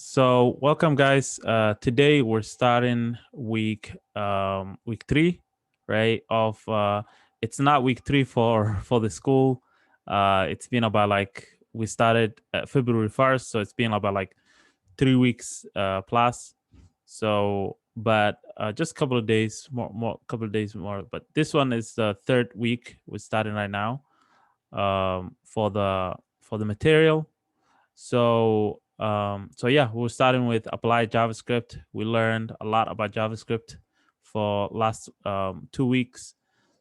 So welcome, guys. Today we're starting week 3, right? Of It's not week 3 for the school. It's been about like we started February 1st, so it's been about like 3 weeks plus. So, but just a couple of days more, couple of days more. But this one is the third week we're starting right now for the material. So yeah, we're starting with applied JavaScript. We learned a lot about JavaScript for last 2 weeks.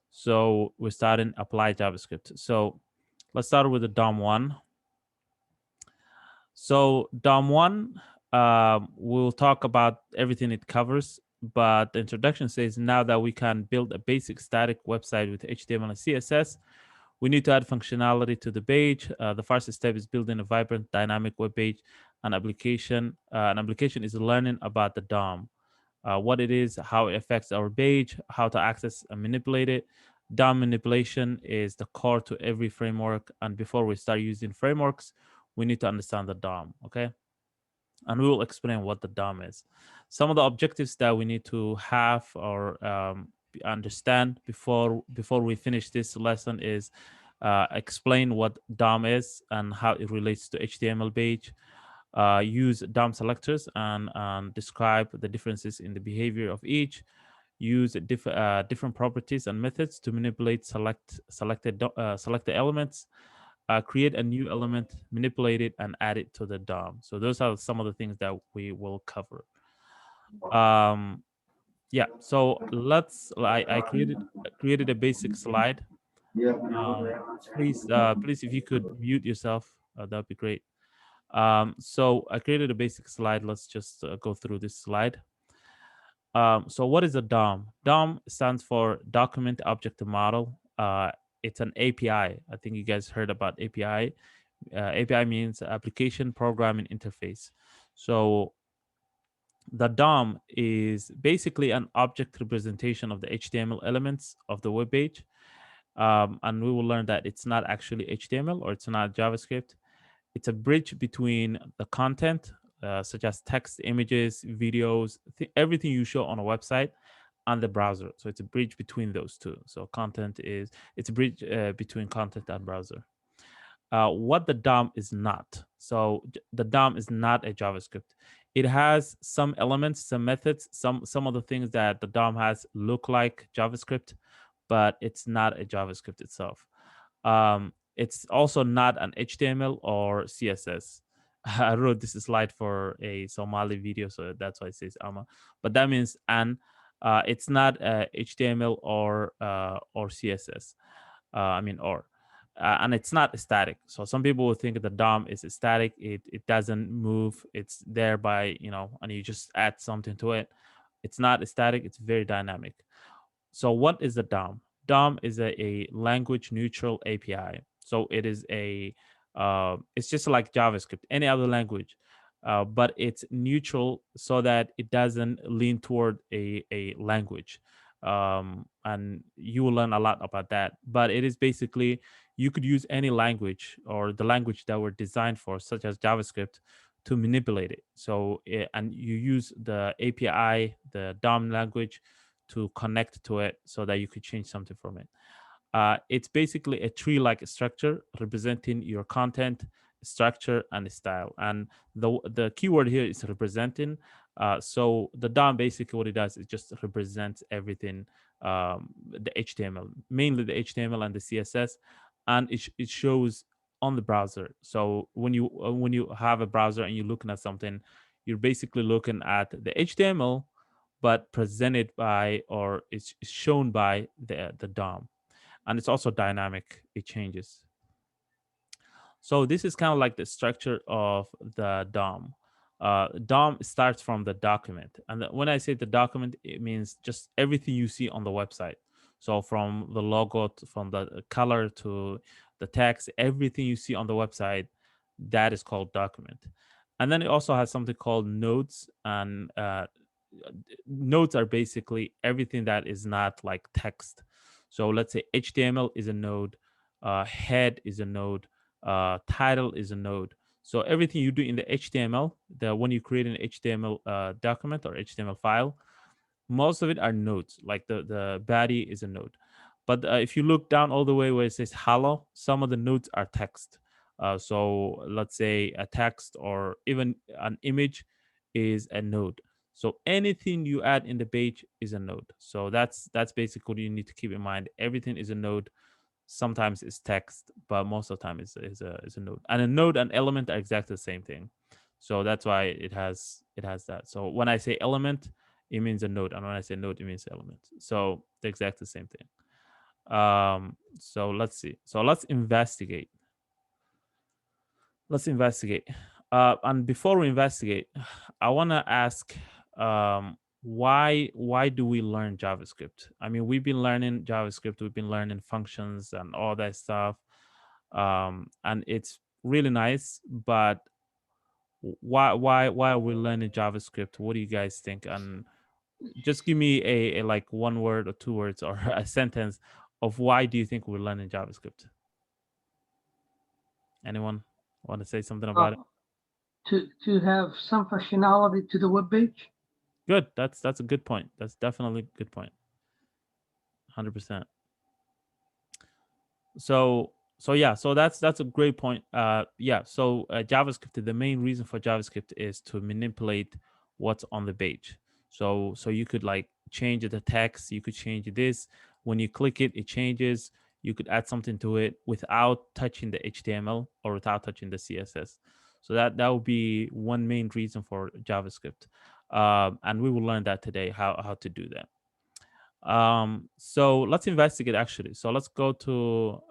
So we're starting applied JavaScript. So let's start with the DOM1. So DOM1, we'll talk about everything it covers. But the introduction says now that we can build a basic static website with HTML and CSS, we need to add functionality to the page. The first step is building a vibrant, dynamic web page. An application is learning about the DOM, what it is, how it affects our page, how to access and manipulate it. DOM manipulation is the core to every framework. And before we start using frameworks, we need to understand the DOM. Okay, and we will explain what the DOM is. Some of the objectives that we need to have or understand before we finish this lesson is explain what DOM is and how it relates to HTML page. Use DOM selectors and describe the differences in the behavior of each. Use different properties and methods to manipulate selected elements. Create a new element, manipulate it, and add it to the DOM. So those are some of the things that we will cover. Um, yeah. So I created a basic slide. Please, if you could mute yourself, that'd be great. So I created a basic slide. Let's just go through this slide. So what is a DOM? DOM stands for Document Object Model. It's an API. I think you guys heard about API. API means Application Programming Interface. So the DOM is basically an object representation of the HTML elements of the web page. And we will learn that it's not actually HTML or it's not JavaScript. It's a bridge between the content, such as text, images, videos, everything you show on a website, and the browser. So it's a bridge between those two. So it's a bridge between content and browser. What the DOM is not. So the DOM is not a JavaScript. It has some elements, some methods, some of the things that the DOM has look like JavaScript, but it's not a JavaScript itself. It's also not an HTML or CSS. I wrote this slide for a Somali video, so that's why it says AMA. But that means it's not HTML or CSS. And it's not static. So some people will think the DOM is static. It doesn't move. It's there by and you just add something to it. It's not static. It's very dynamic. So what is the DOM? DOM is a language neutral API. So it is it's just like JavaScript, any other language, but it's neutral so that it doesn't lean toward a language. And you will learn a lot about that. But it is basically you could use any language or the language that were designed for, such as JavaScript, to manipulate it. And you use the API, the DOM language, to connect to it so that you could change something from it. It's basically a tree-like structure representing your content, structure, and style. And the keyword here is representing. So the DOM basically what it does is just represents everything, the HTML, mainly the HTML and the CSS, and it shows on the browser. So when you have a browser and you're looking at something, you're basically looking at the HTML, but presented by or it's shown by the DOM. And it's also dynamic, it changes. So this is kind of like the structure of the DOM. DOM starts from the document. And when I say the document, it means just everything you see on the website. So from the logo, from the color to the text, everything you see on the website, that is called document. And then it also has something called nodes. And nodes are basically everything that is not like text. So let's say HTML is a node, head is a node, title is a node. So everything you do in the HTML, when you create an HTML document or HTML file, most of it are nodes. Like the body is a node. But if you look down all the way where it says hello, some of the nodes are text. So let's say a text or even an image is a node. So anything you add in the page is a node. So that's basically what you need to keep in mind. Everything is a node. Sometimes it's text, but most of the time is a node. And a node and element are exactly the same thing. So that's why it has that. So when I say element, it means a node, and when I say node, it means element. So they're exactly the same thing. So let's see. So let's investigate. And before we investigate, I want to ask, why do we learn JavaScript? I mean, we've been learning JavaScript, we've been learning functions and all that stuff, and it's really nice. But why are we learning JavaScript? What do you guys think? And just give me a like one word or two words or a sentence of why do you think we're learning JavaScript? Anyone want to say something about it? Uh, to have some functionality to the web page. Good. That's a good point. That's definitely a good point. 100%. So yeah, so that's a great point. Yeah, so JavaScript, the main reason for JavaScript is to manipulate what's on the page. So you could like change the text, you could change this. When you click it, it changes. You could add something to it without touching the HTML or without touching the CSS. So that would be one main reason for JavaScript. And we will learn that today, how to do that. So let's investigate actually. So let's go to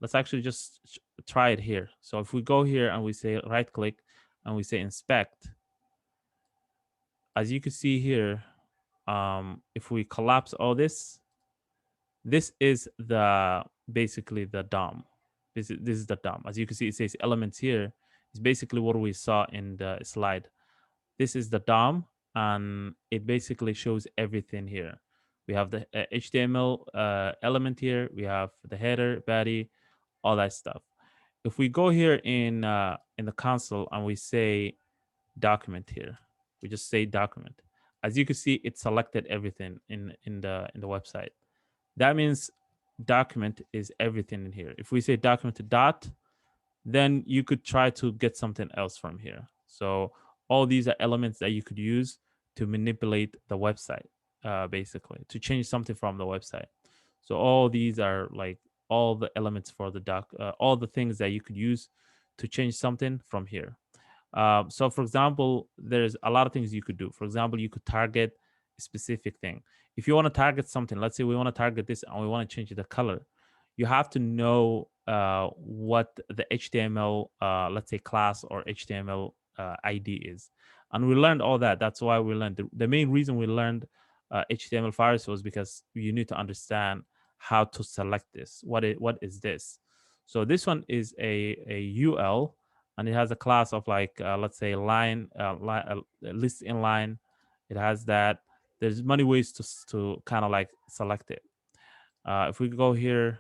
let's actually just try it here. So if we go here and we say right click and we say inspect, as you can see here, if we collapse all this is the basically the DOM. This is the DOM. As you can see, it says elements here. It's basically what we saw in the slide. This is the DOM, and it basically shows everything here. We have the HTML element here. We have the header, body, all that stuff. If we go here in the console and we say document here, we just say document. As you can see, it selected everything in the website. That means document is everything in here. If we say document dot, then you could try to get something else from here. So all these are elements that you could use to manipulate the website, basically to change something from the website. So all these are like all the elements for the doc, all the things that you could use to change something from here. So, for example, there's a lot of things you could do. For example, you could target a specific thing. If you want to target something, let's say we want to target this and we want to change the color, you have to know what the HTML, let's say, class or HTML ID is. And we learned all that. That's why we learned. The main reason we learned HTML files was because you need to understand how to select this. What is this? So this one is a UL, and it has a class of like let's say line, list in line. It has that. There's many ways to kind of like select it. If we go here,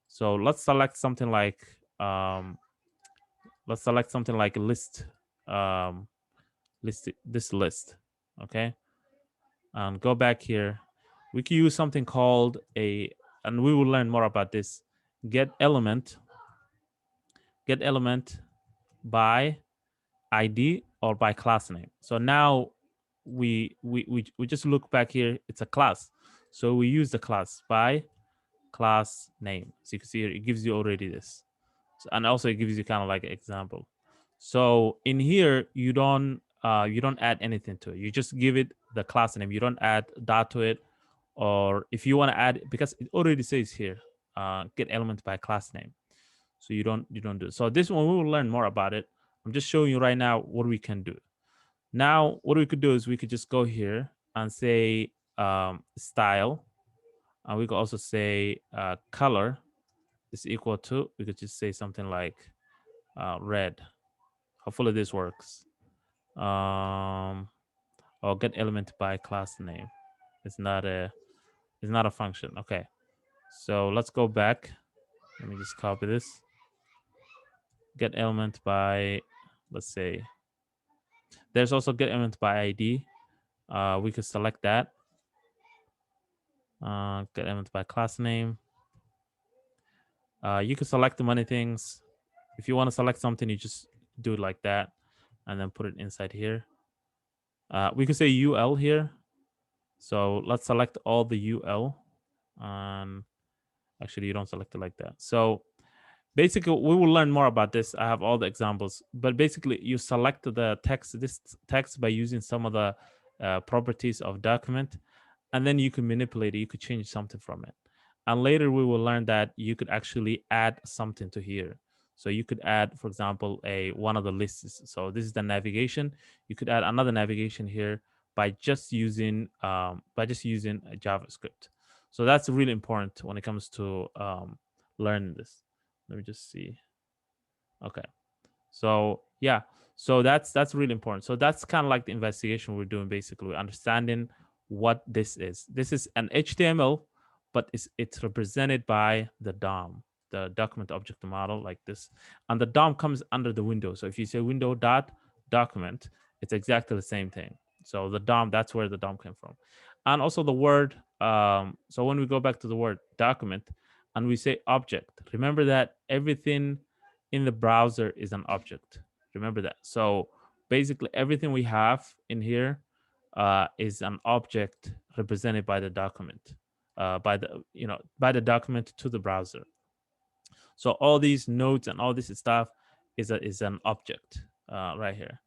so let's select something like a list, um, this list, okay, and go back here. We can use something called and we will learn more about this. Get element, get element by ID or by class name. So now we just look back here. It's a class, so we use the class by class name. So you can see here, it gives you already this, and also it gives you kind of like an example. So in here, you don't add anything to it. You just give it the class name. You don't add dot to it, or if you want to add, because it already says here, get element by class name. So you don't do it. So this one we will learn more about it. I'm just showing you right now what we can do. Now, what we could do is we could just go here and say style, and we could also say color is equal to. We could just say something like red. Hopefully this works. Or get element by class name. It's not a function. Okay. So let's go back. Let me just copy this. get element by, let's say, there's also get element by ID. We could select that. Get element by class name. You could select many things. If you want to select something, you just do it like that and then put it inside here. We could say UL here. So let's select all the UL. And actually, you don't select it like that. So basically, we will learn more about this. I have all the examples, but basically, you select the text, this text by using some of the properties of document, and then you can manipulate it. You could change something from it. And later we will learn that you could actually add something to here. So you could add, for example, a one of the lists. So this is the navigation. You could add another navigation here by just using a JavaScript. So that's really important when it comes to learning this. Let me just see. Okay. So yeah, so that's really important. So that's kind of like the investigation we're doing. Basically, we're understanding what this is. This is an HTML, but it's represented by the DOM, the document object model, like this, and the DOM comes under the window. So if you say window dot document, it's exactly the same thing. So the DOM, that's where the DOM came from, and also the word. So when we go back to the word document, and we say object, remember that everything in the browser is an object. Remember that. So basically, everything we have in here is an object represented by the document, by the document to the browser. So all these nodes and all this stuff is an object right here,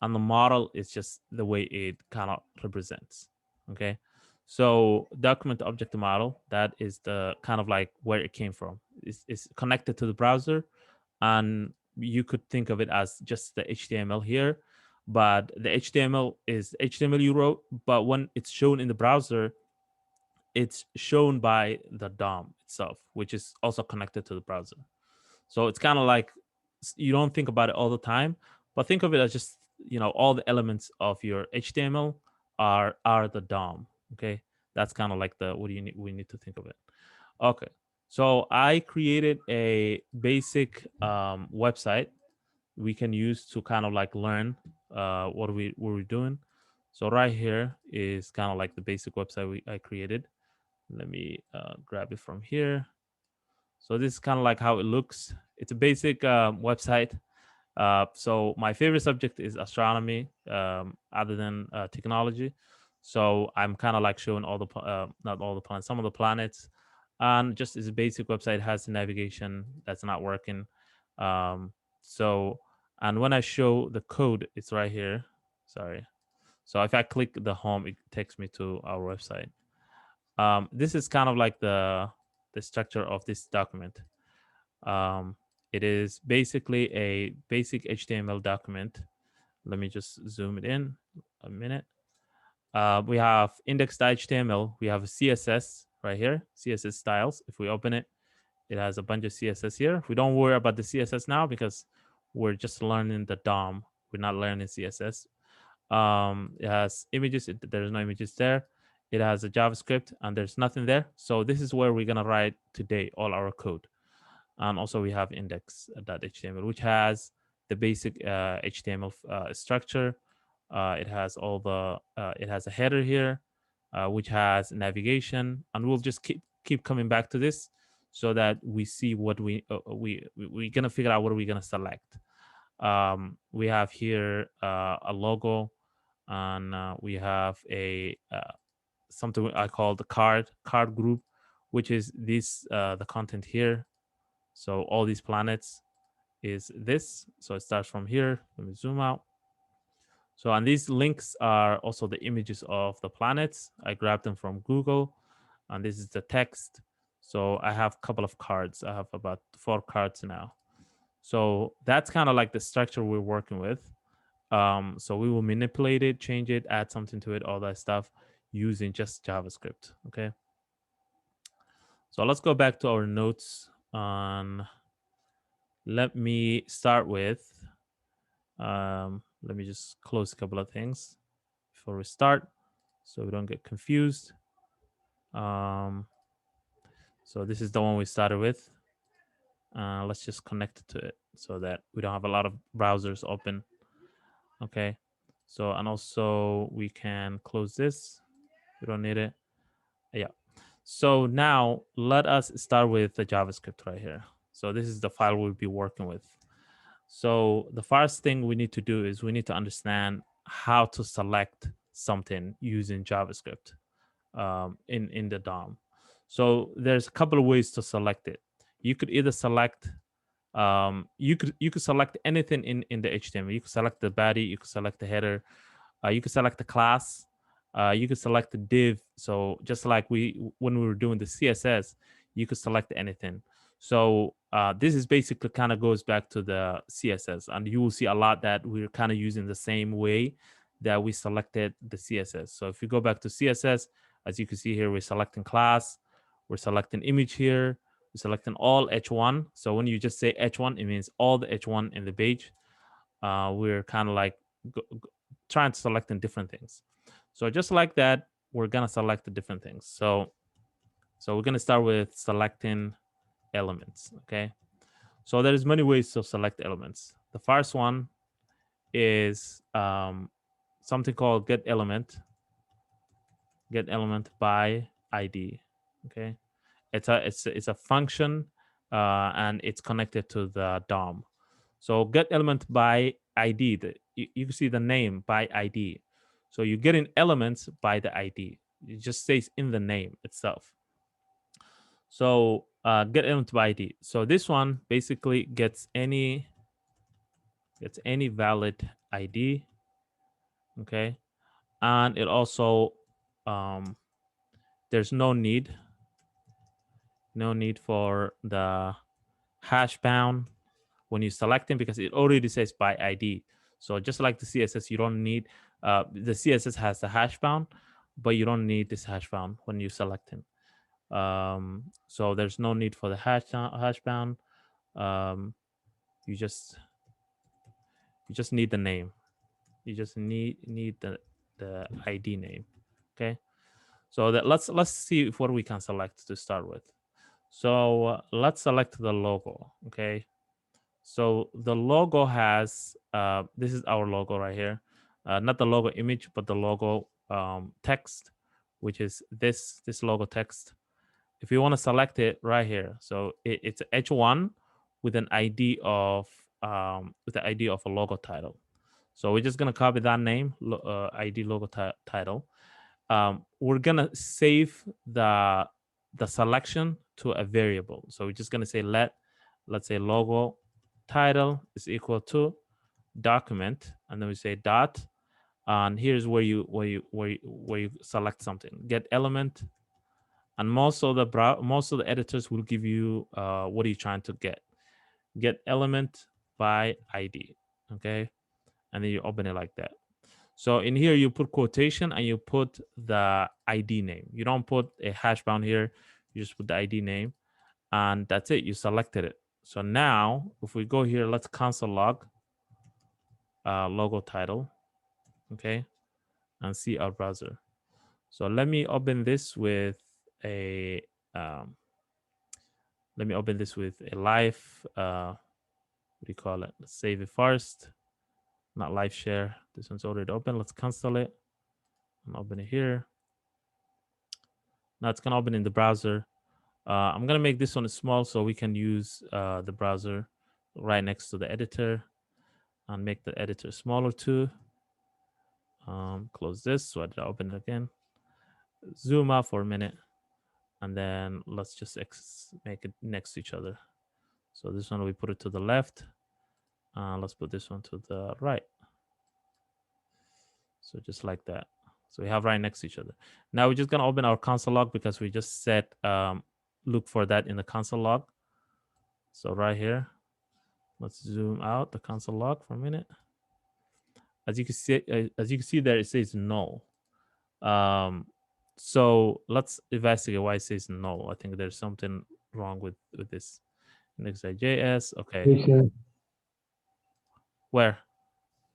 and the model is just the way it kind of represents. Okay, so document object model, that is the kind of like where it came from. It's connected to the browser, and you could think of it as just the HTML here, but the HTML is HTML you wrote, but when it's shown in the browser, it's shown by the DOM itself, which is also connected to the browser. So it's kind of like you don't think about it all the time, but think of it as just all the elements of your HTML are the DOM. Okay, that's kind of like the what do you need we need to think of it. Okay, so I created a basic website we can use to kind of like learn what we're doing. So right here is kind of like the basic website I created. Let me grab it from here. So this is kind of like how it looks. It's a basic website. So my favorite subject is astronomy, other than technology. So I'm kind of like showing all the not all the planets, some of the planets, and just as a basic website has the navigation that's not working. Um, so and when I show the code, it's right here. Sorry. So if I click the home, it takes me to our website. This is kind of like the structure of this document. Um, it is basically a basic HTML document. Let me just zoom it in a minute. We have index.html. We have CSS right here, CSS styles. If we open it, it has a bunch of CSS here. We don't worry about the CSS now because we're just learning the DOM. We're not learning CSS. It has images. There's no images there. It has a JavaScript and there's nothing there. So this is where we're gonna write today all our code. And also we have index.html, which has the basic HTML structure. It has it has a header here, which has navigation, and we'll just keep coming back to this so that we see what we're gonna figure out what are we gonna select. We have here a logo, and we have a something I call the card group, which is this the content here. So all these planets is this. So it starts from here. Let me zoom out. So and these links are also the images of the planets. I grabbed them from Google, and this is the text. So I have a couple of cards. I have about 4 cards now. So that's kind of like the structure we're working with. So we will manipulate it, change it, add something to it, all that stuff using just JavaScript. Okay. So let's go back to our notes on. Let me start with, let me just close a couple of things before we start so we don't get confused. Um, so this is the one we started with. Let's just connect it to it. so that we don't have a lot of browsers open. Okay. So, and also we can close this. We don't need it. Yeah. So now let us start with the JavaScript right here. So this is the file we'll be working with. So the first thing we need to do is we need to understand how to select something using JavaScript in the DOM. So there's a couple of ways to select it. You could either select you could select anything in the HTML. You could select the body, you could select the header, you could select the class, you could select the div. So just like we when we were doing the CSS, you could select anything. So this is basically kind of goes back to the CSS, and you will see a lot that we're kind of using the same way that we selected the CSS. So if you go back to CSS, as you can see here, we're selecting class, we're selecting image here, we're selecting all H1. So when you just say H1, it means all the H1 in the page. We're kind of like trying to select in different things. So just like that, we're gonna select the different things. So we're gonna start with selecting elements. Okay. So there's many ways to select elements. The first one is something called get element by ID. Okay. It's a function and it's connected to the DOM. So get element by ID. You can see the name by ID. So you're getting elements by the ID. It just stays in the name itself. So get element by ID. So this one basically gets any valid ID. Okay, and it also there's no need for the hash bound when you select them because it already says by ID. So just like the CSS, you don't need the CSS has the hash bound, but you don't need this hash bound when you select them. So there's no need for the hash bound. Um, you just need the name. You just need the ID name. Okay. So that let's see what we can select to start with. So let's select the logo. Okay. So the logo has this is our logo right here, not the logo image, but the logo text, which is this logo text. If you want to select it right here, so it's H1 with an ID of with the ID of a logo title. So we're just gonna copy that name, ID logo title. We're gonna save the selection to a variable. So we're just gonna say let's say logo title is equal to document, and then we say dot, and here's where you select something. Get element, and most of the editors will give you what are you trying to get. Get element by ID, okay, and then you open it like that. So in here you put quotation and you put the ID name. You don't put a hash bound here. You just put the ID name, and that's it. You selected it. So now if we go here, let's console log logo title, okay, and see our browser. So let me open this with a live what do you call it? Let's save it first. Not live share. This one's already open. Let's cancel it and open it here. Now it's gonna open in the browser. I'm gonna make this one small so we can use the browser right next to the editor, and make the editor smaller too. Close this so I open it again. Zoom out for a minute, and then let's just make it next to each other. So this one we put it to the left. Let's put this one to the right. So just like that. So we have right next to each other. Now we're just gonna open our console log because we just set look for that in the console log. So right here, let's zoom out the console log for a minute. As you can see there, it says null. So let's investigate why it says null. I think there's something wrong with this index.js. Okay, Application, where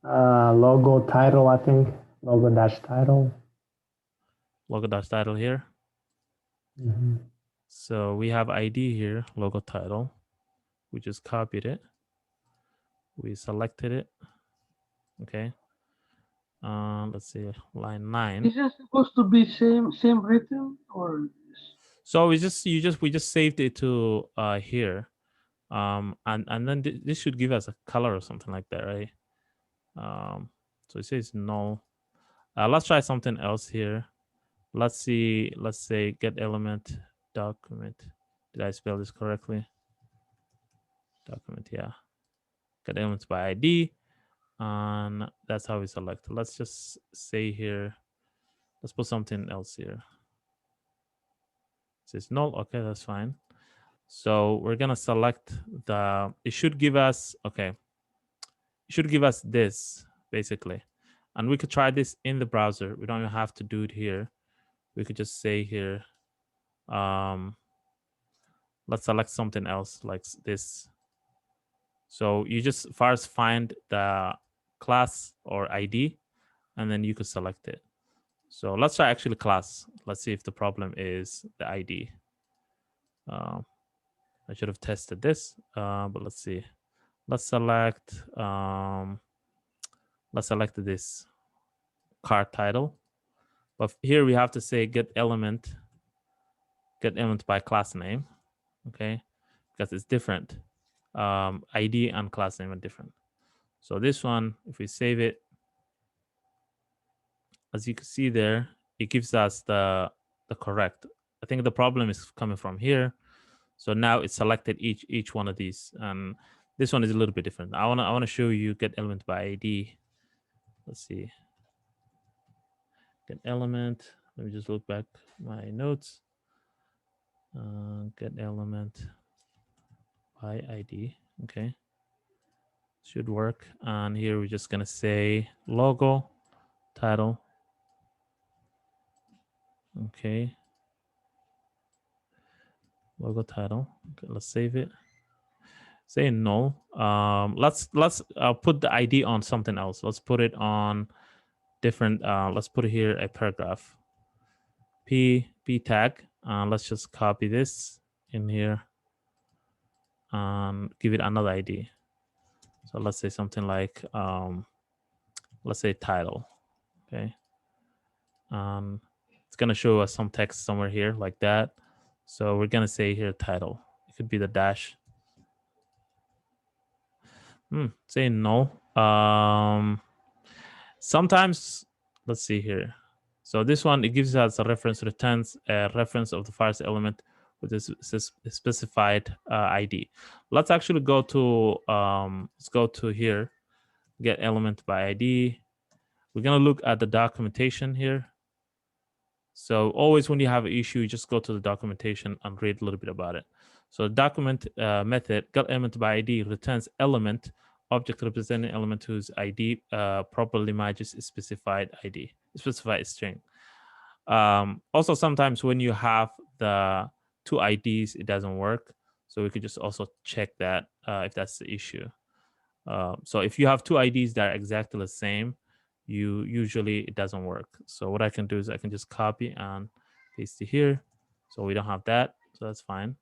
logo title, I think. Logo dash title. logo dash title here. So we have ID here, logo title. We just copied it. We selected it. Okay. Let's see, line 9. Is it supposed to be same written or? So we just saved it to here. And then this should give us a color or something like that, right? So it says null. Let's try something else here. Let's see, let's say get element document. Did I spell this correctly? Document, yeah. Get elements by ID. And that's how we select. Let's just say here, let's put something else here. It says null, okay, that's fine. So we're gonna select it should give us, okay. It should give us this basically. And we could try this in the browser. We don't even have to do it here. We could just say here, let's select something else like this. So you just first find the class or ID, and then you could select it. So let's try actually class. Let's see if the problem is the ID. I should have tested this, but let's see. Let's select this card title. But here we have to say get element by class name, okay? Because it's different. ID and class name are different. So this one, if we save it, as you can see there, it gives us the correct. I think the problem is coming from here. So now it's selected each one of these, and this one is a little bit different. I wanna show you get element by ID. Let's see. Get element. Let me just look back my notes. Get element by ID. Okay. Should work. And here we're just gonna say logo, title. Okay. Logo title. Okay, let's save it. Say null. Let's put the ID on something else. Let's put it on different. Let's put it here a paragraph. P tag. Let's just copy this in here and give it another ID. So let's say something like let's say title. Okay. It's gonna show us some text somewhere here like that. So we're gonna say here title. It could be the dash. Say null. Sometimes, let's see here. So this one, it gives us a reference, returns a reference of the first element with this specified ID. Let's actually go to let's go to here, get element by ID. We're gonna look at the documentation here. So always when you have an issue, you just go to the documentation and read a little bit about it. So document method, get element by ID returns element, object representing element whose ID properly matches a specified ID, specified string. Also, sometimes when you have the two IDs, it doesn't work. So we could just also check that if that's the issue. So if you have two IDs that are exactly the same, usually it doesn't work. So what I can do is I can just copy and paste it here. So we don't have that. So that's fine.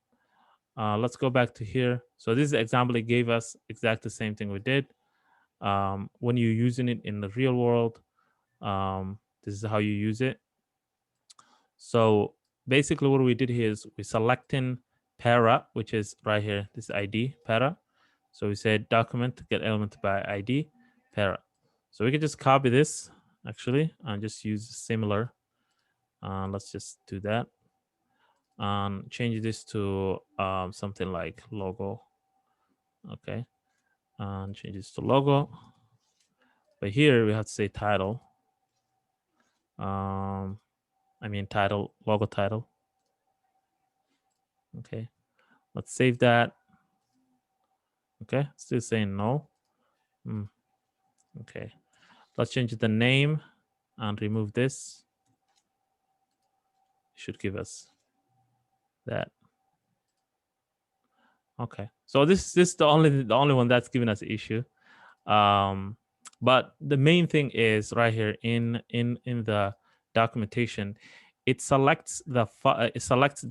Let's go back to here. So this is the example it gave us, exactly the same thing we did. When you're using it in the real world, this is how you use it. So basically what we did here is we're selecting para, which is right here, this ID, para. So we said document, get element by ID, para. So we can just copy this actually and just use similar. Let's just do that. And change this to something like logo. Okay. And change this to logo. But here we have to say title. I mean title, logo title. Okay. Let's save that. Okay. Still saying no. Okay. Let's change the name and remove this. Should give us that. Okay. So this is the only one that's giving us an issue. But the main thing is right here in the documentation, it selects the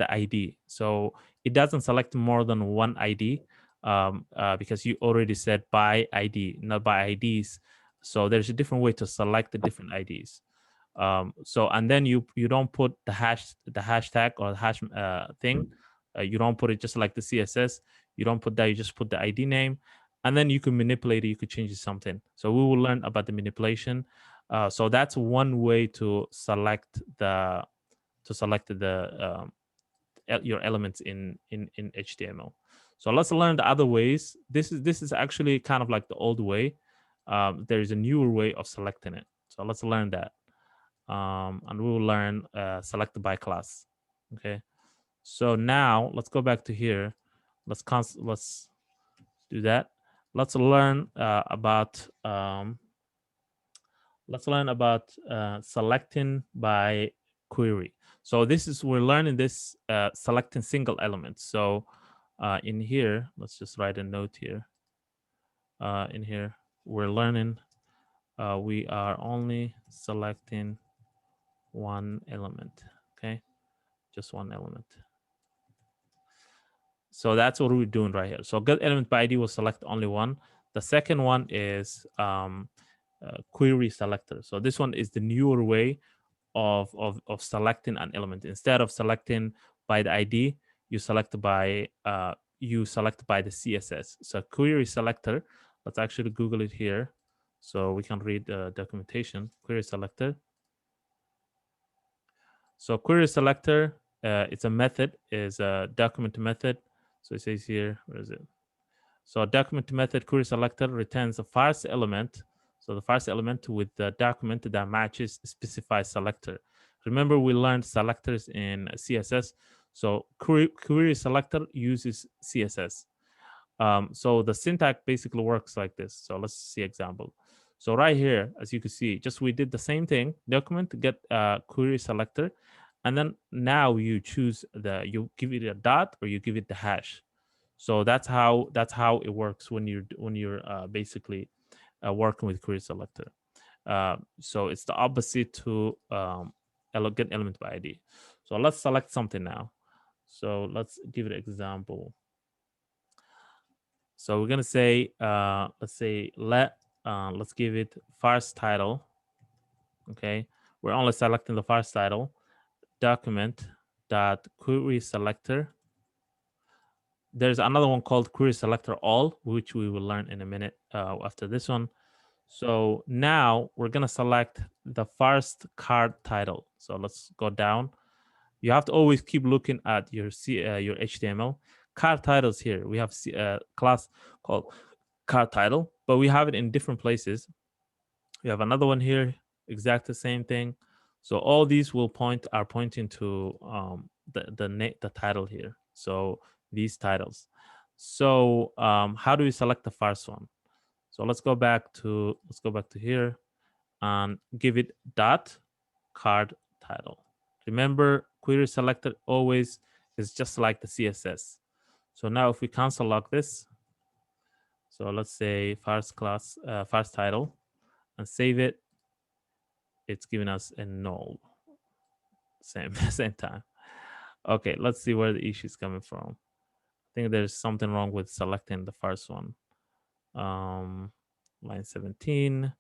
ID. So it doesn't select more than one ID. because you already said by ID, not by IDs. So there's a different way to select the different IDs. So and then you don't put the hashtag or the hash thing. You don't put it just like the CSS. You don't put that. You just put the ID name, and then you can manipulate it. You could change it something. So we will learn about the manipulation. So that's one way to select the your elements in HTML. So let's learn the other ways. This is actually kind of like the old way. There is a newer way of selecting it. So let's learn that. And we will learn select by class. Okay. So now let's go back to here. Let's do that. Let's learn about selecting by query. So this is we're learning this selecting single elements. So in here, let's just write a note here. In here, we're learning. We are only selecting one element. Okay, just one element. So that's what we're doing right here. So get element by ID will select only one. The second one is query selector. So this one is the newer way of selecting an element. Instead of selecting by the ID, you select by the CSS. So query selector. Let's actually Google it here, so we can read the documentation. Query selector. So query selector, it's a method, is a document method. So it says here, where is it? So document method query selector returns the first element. So the first element with the document that matches specified selector. Remember, we learned selectors in CSS. So query selector uses CSS. So the syntax basically works like this. So let's see example. So right here, as you can see, just we did the same thing. Document to get query selector, and then now you choose you give it a dot or you give it the hash. So that's how it works when you're basically working with query selector. So it's the opposite to get element by ID. So let's select something now. So let's give it an example. So we're gonna say let's say let's give it first title. Okay, we're only selecting the first title. Document dot query selector. There's another one called query selector all, which we will learn in a minute after this one. So now we're gonna select the first card title. So let's go down. You have to always keep looking at your your HTML. Card titles here. We have a class called card title, but we have it in different places. We have another one here, exact the same thing. So all these will are pointing to the title here. So these titles. So how do we select the first one? So let's go back to here and give it dot card title. Remember, query selector always is just like the CSS. So now if we cancel log this, so let's say first title, and save it, it's giving us a null. Same time. Okay, let's see where the issue is coming from. I think there's something wrong with selecting the first one. Line 17.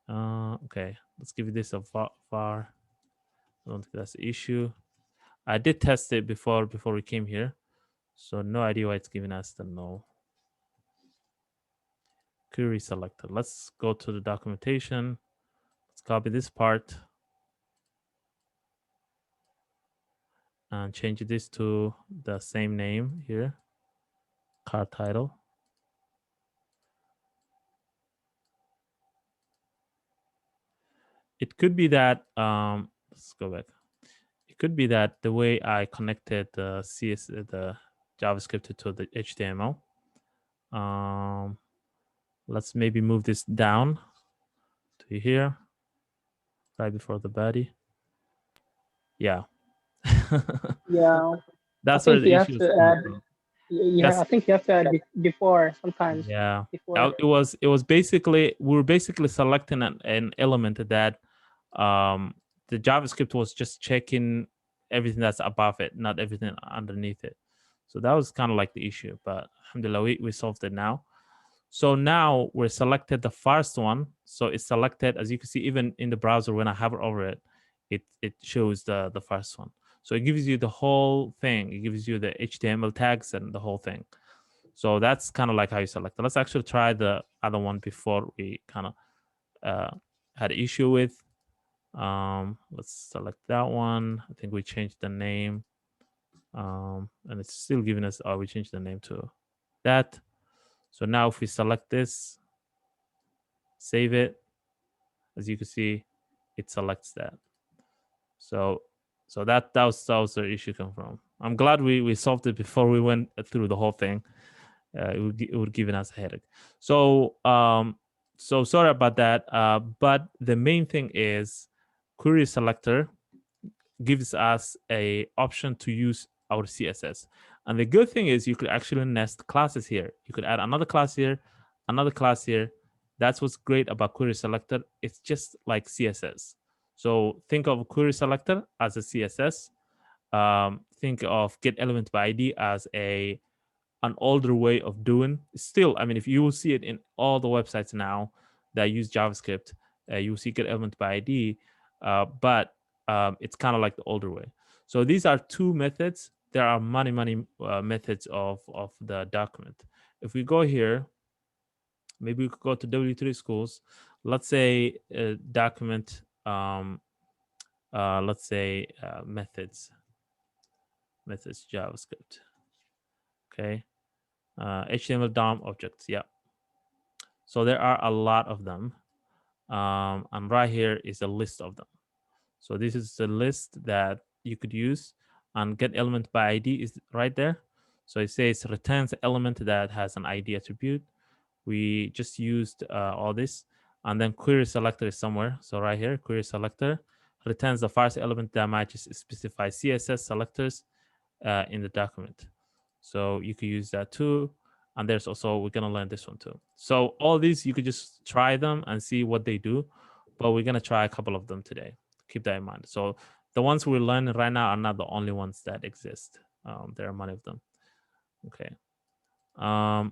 Okay, let's give this a var. I don't think that's the issue. I did test it before we came here, so no idea why it's giving us the null. Query selector. Let's go to the documentation. Let's copy this part and change this to the same name here, card title. It could be that let's go back. It could be that the way I connected the the JavaScript to the HTML. Let's maybe move this down to here, right before the body. Yeah. Yeah, That's I where think the you have issue is to coming add. from. Yeah, I think you have to add before sometimes. Yeah. Before. It was basically, we were basically selecting an element that the JavaScript was just checking everything that's above it, not everything underneath it. So that was kind of like the issue, but alhamdulillah, we solved it now. So now we're selected the first one. So it's selected, as you can see, even in the browser, when I hover over it, it shows the first one. So it gives you the whole thing. It gives you the HTML tags and the whole thing. So that's kind of like how you select it. Let's actually try the other one before we kind of had an issue with. Let's select that one. I think we changed the name. And it's still giving us, oh, we changed the name to that. So now if we select this, save it, as you can see, it selects that. So that was the issue come from. I'm glad we solved it before we went through the whole thing. It would given us a headache. So so sorry about that. But the main thing is query selector gives us a option to use our CSS. And the good thing is you could actually nest classes here. You could add another class here, another class here. That's what's great about query selector. It's just like CSS. So think of query selector as a CSS. Think of get element by ID as an older way of doing. Still, I mean, if you will see it in all the websites now that use JavaScript, you will see get element by ID, but it's kind of like the older way. So these are two methods. There are many methods of the document. If we go here, maybe we could go to W3 schools. Let's say document, let's say methods JavaScript. Okay. HTML DOM objects. Yeah. So there are a lot of them. And right here is a list of them. So this is the list that you could use, and get element by ID is right there. So it says returns element that has an ID attribute. We just used all this, and then query selector is somewhere. So right here, query selector returns the first element that matches specified CSS selectors in the document. So you could use that too. And there's also, we're gonna learn this one too. So all these, you could just try them and see what they do, but we're gonna try a couple of them today. Keep that in mind. So the ones we're learning right now are not the only ones that exist. There are many of them. Okay.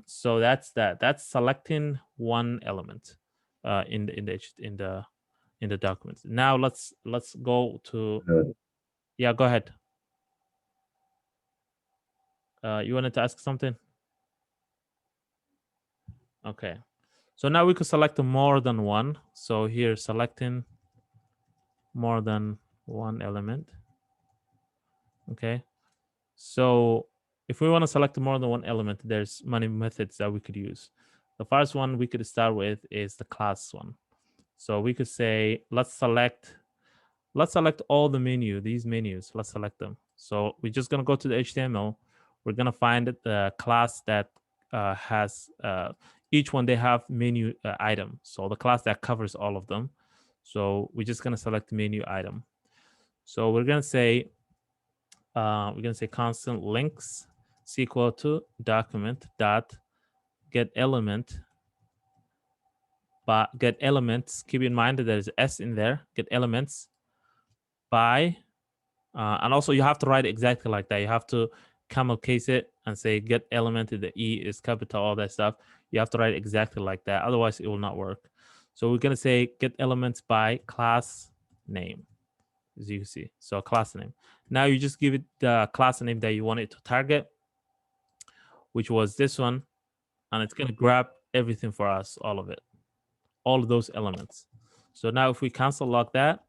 So that's that. That's selecting one element in the document. Now let's go to. Yeah, go ahead. You wanted to ask something? Okay. So now we could select more than one. So here, selecting more than one element. Okay. So if we want to select more than one element, there's many methods that we could use. The first one we could start with is the class one. So we could say, let's select all the these menus, let's select them. So we're just gonna go to the HTML. We're gonna find the class that has, each one they have menu item. So the class that covers all of them. So we're just gonna select menu item. So we're gonna say, constant links is equal to document dot get element, but get elements, keep in mind that there's S in there, get elements by, and also you have to write it exactly like that. You have to camel case it and say get element, the E is capital, all that stuff. You have to write it exactly like that. Otherwise it will not work. So we're gonna say get elements by class name, as you can see. So class name. Now you just give it the class name that you want it to target, which was this one, and it's gonna grab everything for us, all of it, all of those elements. So now if we cancel log that,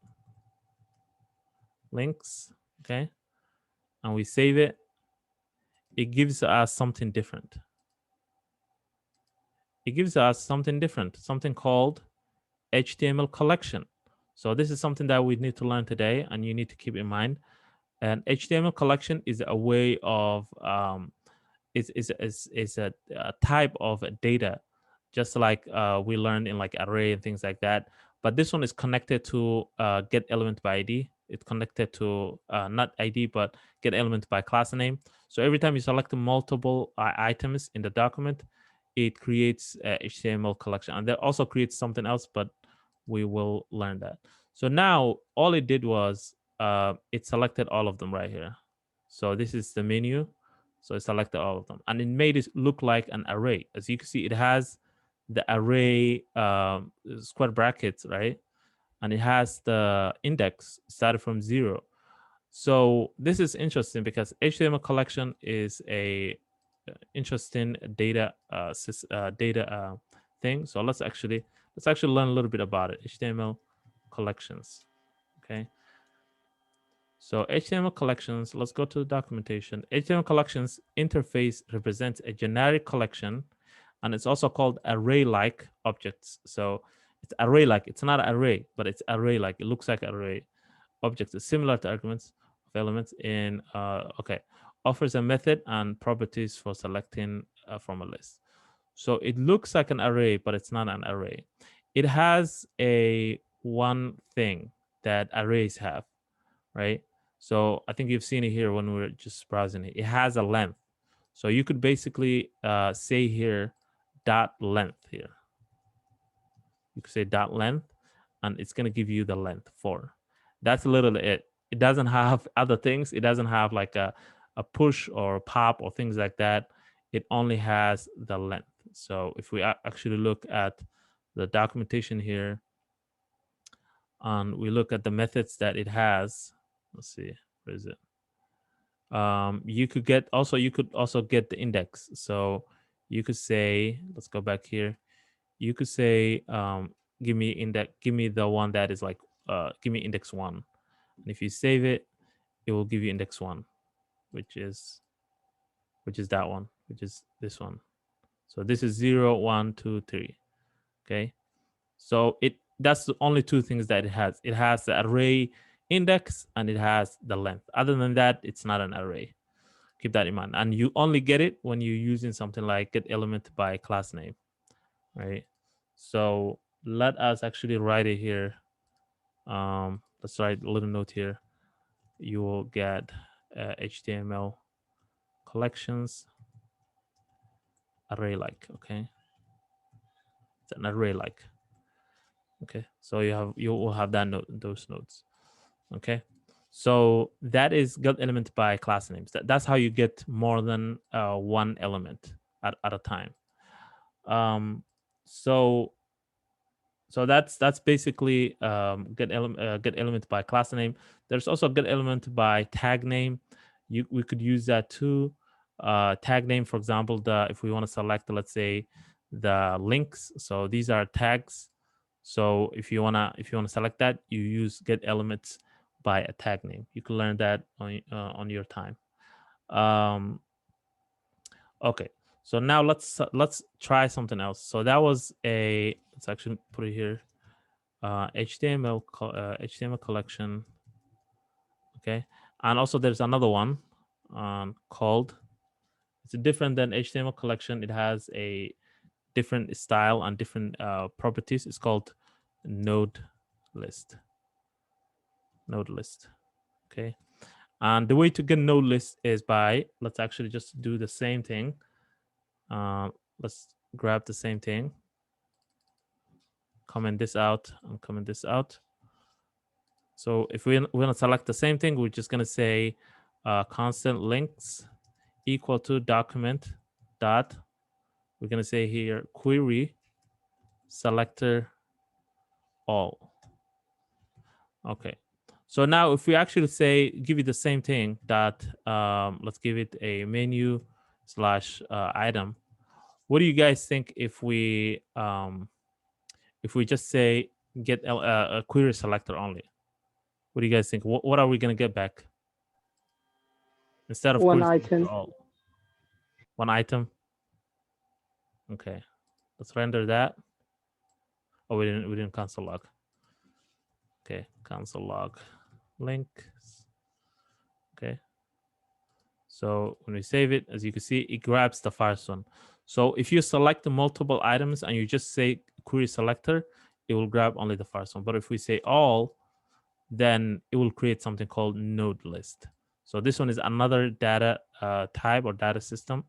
links, okay, and we save it, it gives us something different. It gives us something different, something called HTML collection. So this is something that we need to learn today, and you need to keep in mind. And HTML collection is a way of, is a type of data, just like we learned in like array and things like that. But this one is connected to get element by ID. It's connected to not ID, but get element by class name. So every time you select multiple items in the document, it creates a HTML collection. And that also creates something else, but we will learn that. So now all it did was it selected all of them right here. So this is the menu. So it selected all of them, and it made it look like an array. As you can see, it has the array square brackets, right? And it has the index started from 0. So this is interesting because HTML collection is a interesting data thing. So let's actually learn a little bit about it. HTML collections. Okay. So HTML collections, let's go to the documentation. HTML collections interface represents a generic collection, and it's also called array-like objects. So it's array-like. It's not an array, but it's array-like. It looks like array. Objects is similar to arguments of elements in, offers a method and properties for selecting from a list. So it looks like an array, but it's not an array. It has a one thing that arrays have, right? So I think you've seen it here when we were just browsing it. It has a length. So you could basically say here dot length here. You could say dot length, and it's going to give you the length for. That's literally it. It doesn't have other things. It doesn't have like a push or pop or things like that. It only has the length. So if we actually look at the documentation here, and we look at the methods that it has, let's see, where is it? You could also get the index. So you could say, let's go back here. You could say, give me the one that is like, give me index 1. And if you save it, it will give you index 1, which is that one, which is this one. So this is 0, 1, 2, 3. Okay. So that's the only two things that it has. It has the array index and it has the length. Other than that, it's not an array. Keep that in mind. And you only get it when you're using something like get element by class name, right? So let us actually write it here. Let's write a little note here. You will get HTML collections array like. Okay, it's an array like. Okay, so you will have that those nodes. Okay, so that is get element by class names. That's how you get more than one element at a time. So that's basically get element by class name. There's also get element by tag name. We could use that too. Tag name, for example, if we want to select, let's say, the links. So these are tags. So if you wanna select that, you use get elements by a tag name. You can learn that on your time. Okay, so now let's try something else. So that was let's actually put it here. HTML collection. Okay, and also there's another one called. It's different than HTML collection. It has a different style and different properties. It's called node list. Node list. Okay, and the way to get node list is by, let's actually just do the same thing. Let's grab the same thing, comment this out and comment this out. So if we're going to select the same thing, we're just going to say constant links equal to document dot. We're going to say here query selector all. Okay. So now if we actually say, give it the same thing that, let's give it a menu / item. What do you guys think if we just say get a query selector only? What do you guys think? What are we going to get back? Instead of One query selector item. all. One item. Okay. Let's render that. Oh, we didn't console log. Okay, console log link. Okay. So when we save it, as you can see, it grabs the first one. So if you select the multiple items and you just say query selector, it will grab only the first one. But if we say all, then it will create something called node list. So this one is another data type or data system.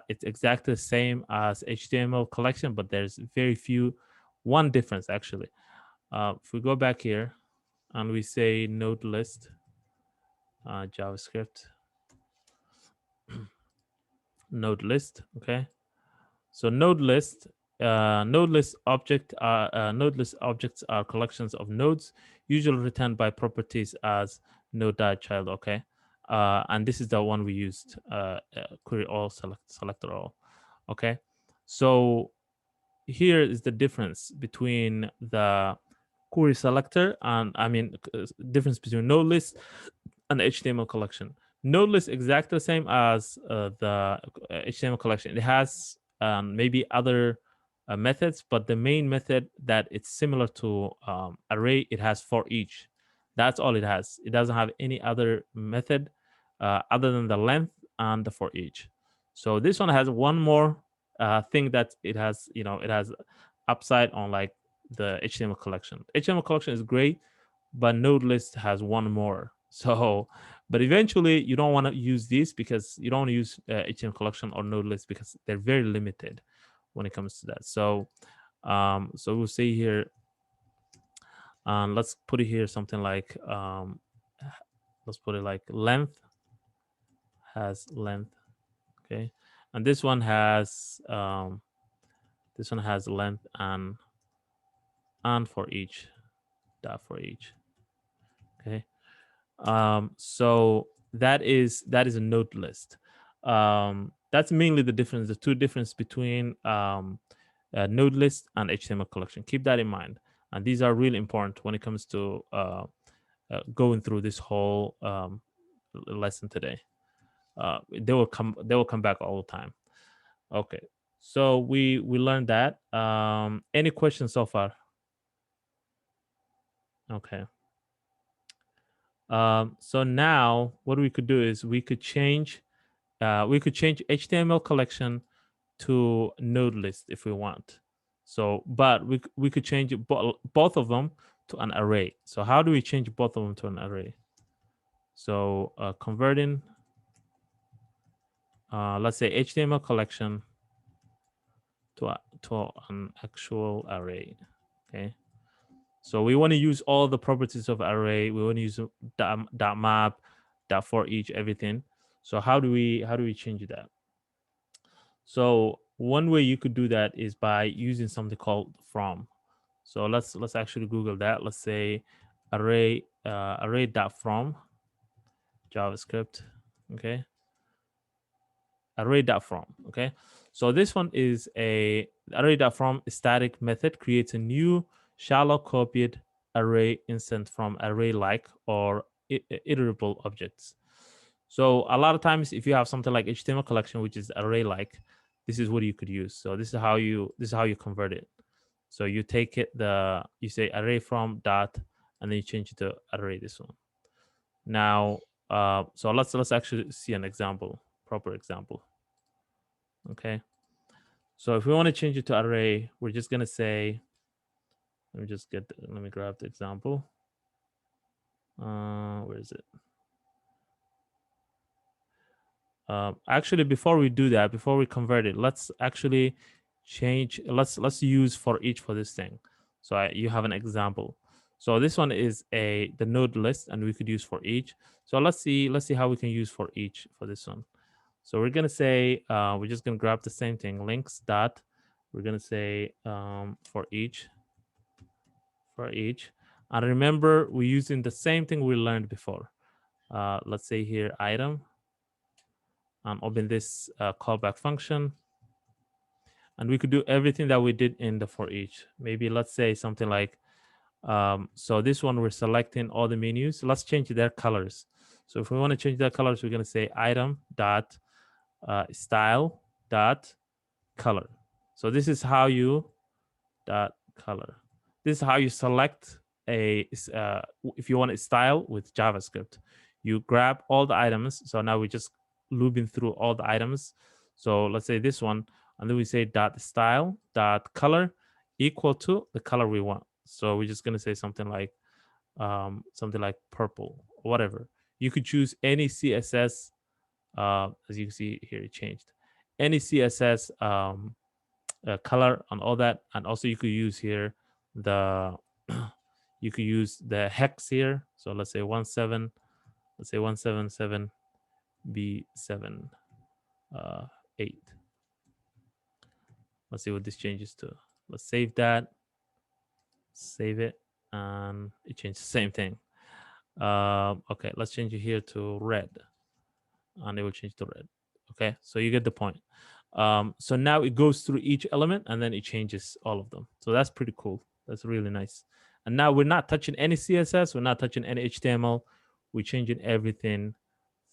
It's exactly the same as HTML collection, but there's one difference actually. If we go back here and we say node list, JavaScript, node list. Okay, so node list objects are collections of nodes, usually returned by properties as node.child. Okay, and this is the one we used, query all selector all. Okay, so here is the difference between the query selector and difference between node list and HTML collection. Node list exactly the same as the HTML collection. It has maybe other methods, but the main method that it's similar to array, it has for each. That's all it has. It doesn't have any other method other than the length and the for each. So this one has one more thing that it has, it has upside on like the HTML collection. HTML collection is great, but node list has one more. So, but eventually you don't want to use these because you don't want to use HTML collection or node list because they're very limited when it comes to that. So, so we'll say here, let's put it here something like, let's put it like length has length, okay, and this one has length and for each, dot for each, okay. So that is a node list. That's mainly the difference, the two difference between node list and HTML collection. Keep that in mind, and these are really important when it comes to going through this whole lesson today. They will come back all the time. Okay, so we learned that. Any questions so far? Okay. So now what we could do is we could change HTML collection to node list if we want. So, but we could change both of them to an array. So how do we change both of them to an array? So converting, let's say HTML collection to an actual array. Okay. So we want to use all the properties of array. We want to use dot map, dot for each, everything. So how do we change that? So one way you could do that is by using something called from. So let's actually Google that. Let's say array dot from JavaScript. Okay. Array dot from. Okay. So this one is a array dot from static method creates a new shallow copied array instance from array like or iterable objects. So a lot of times if you have something like HTML collection, which is array like, this is what you could use. So this is how you convert it. So you take it, you say array from dot, and then you change it to array, this one. Now, so let's actually see an example, proper example. Okay. So if we want to change it to array, we're just gonna say, let me grab the example. Where is it? Actually, before we do that, before we convert it, let's actually change. Let's use for each for this thing. So you have an example. So this one is the node list, and we could use for each. So let's see how we can use for each for this one. So we're gonna say we're just gonna grab the same thing, links dot. We're gonna say for each, and remember we're using the same thing we learned before. Let's say here item, and open this callback function, and we could do everything that we did in the for each. Maybe let's say something like, so this one we're selecting all the menus. Let's change their colors. So if we want to change their colors, we're going to say item dot style dot color. So this is how you dot color. This is how you select if you want a style with JavaScript. You grab all the items. So now we're just looping through all the items. So let's say this one, and then we say dot style dot color equal to the color we want. So we're just gonna say something like purple or whatever. You could choose any CSS. As you can see here, it changed. Any CSS color and all that, and also you could use here the you could use the hex here. So let's say 177 B7 8 8. Let's see what this changes to. Let's save that. Save it, and it changed the same thing. Okay, let's change it here to red, and it will change to red. Okay, so you get the point. So now it goes through each element and then it changes all of them. So that's pretty cool. That's really nice. And now we're not touching any CSS. We're not touching any HTML. We're changing everything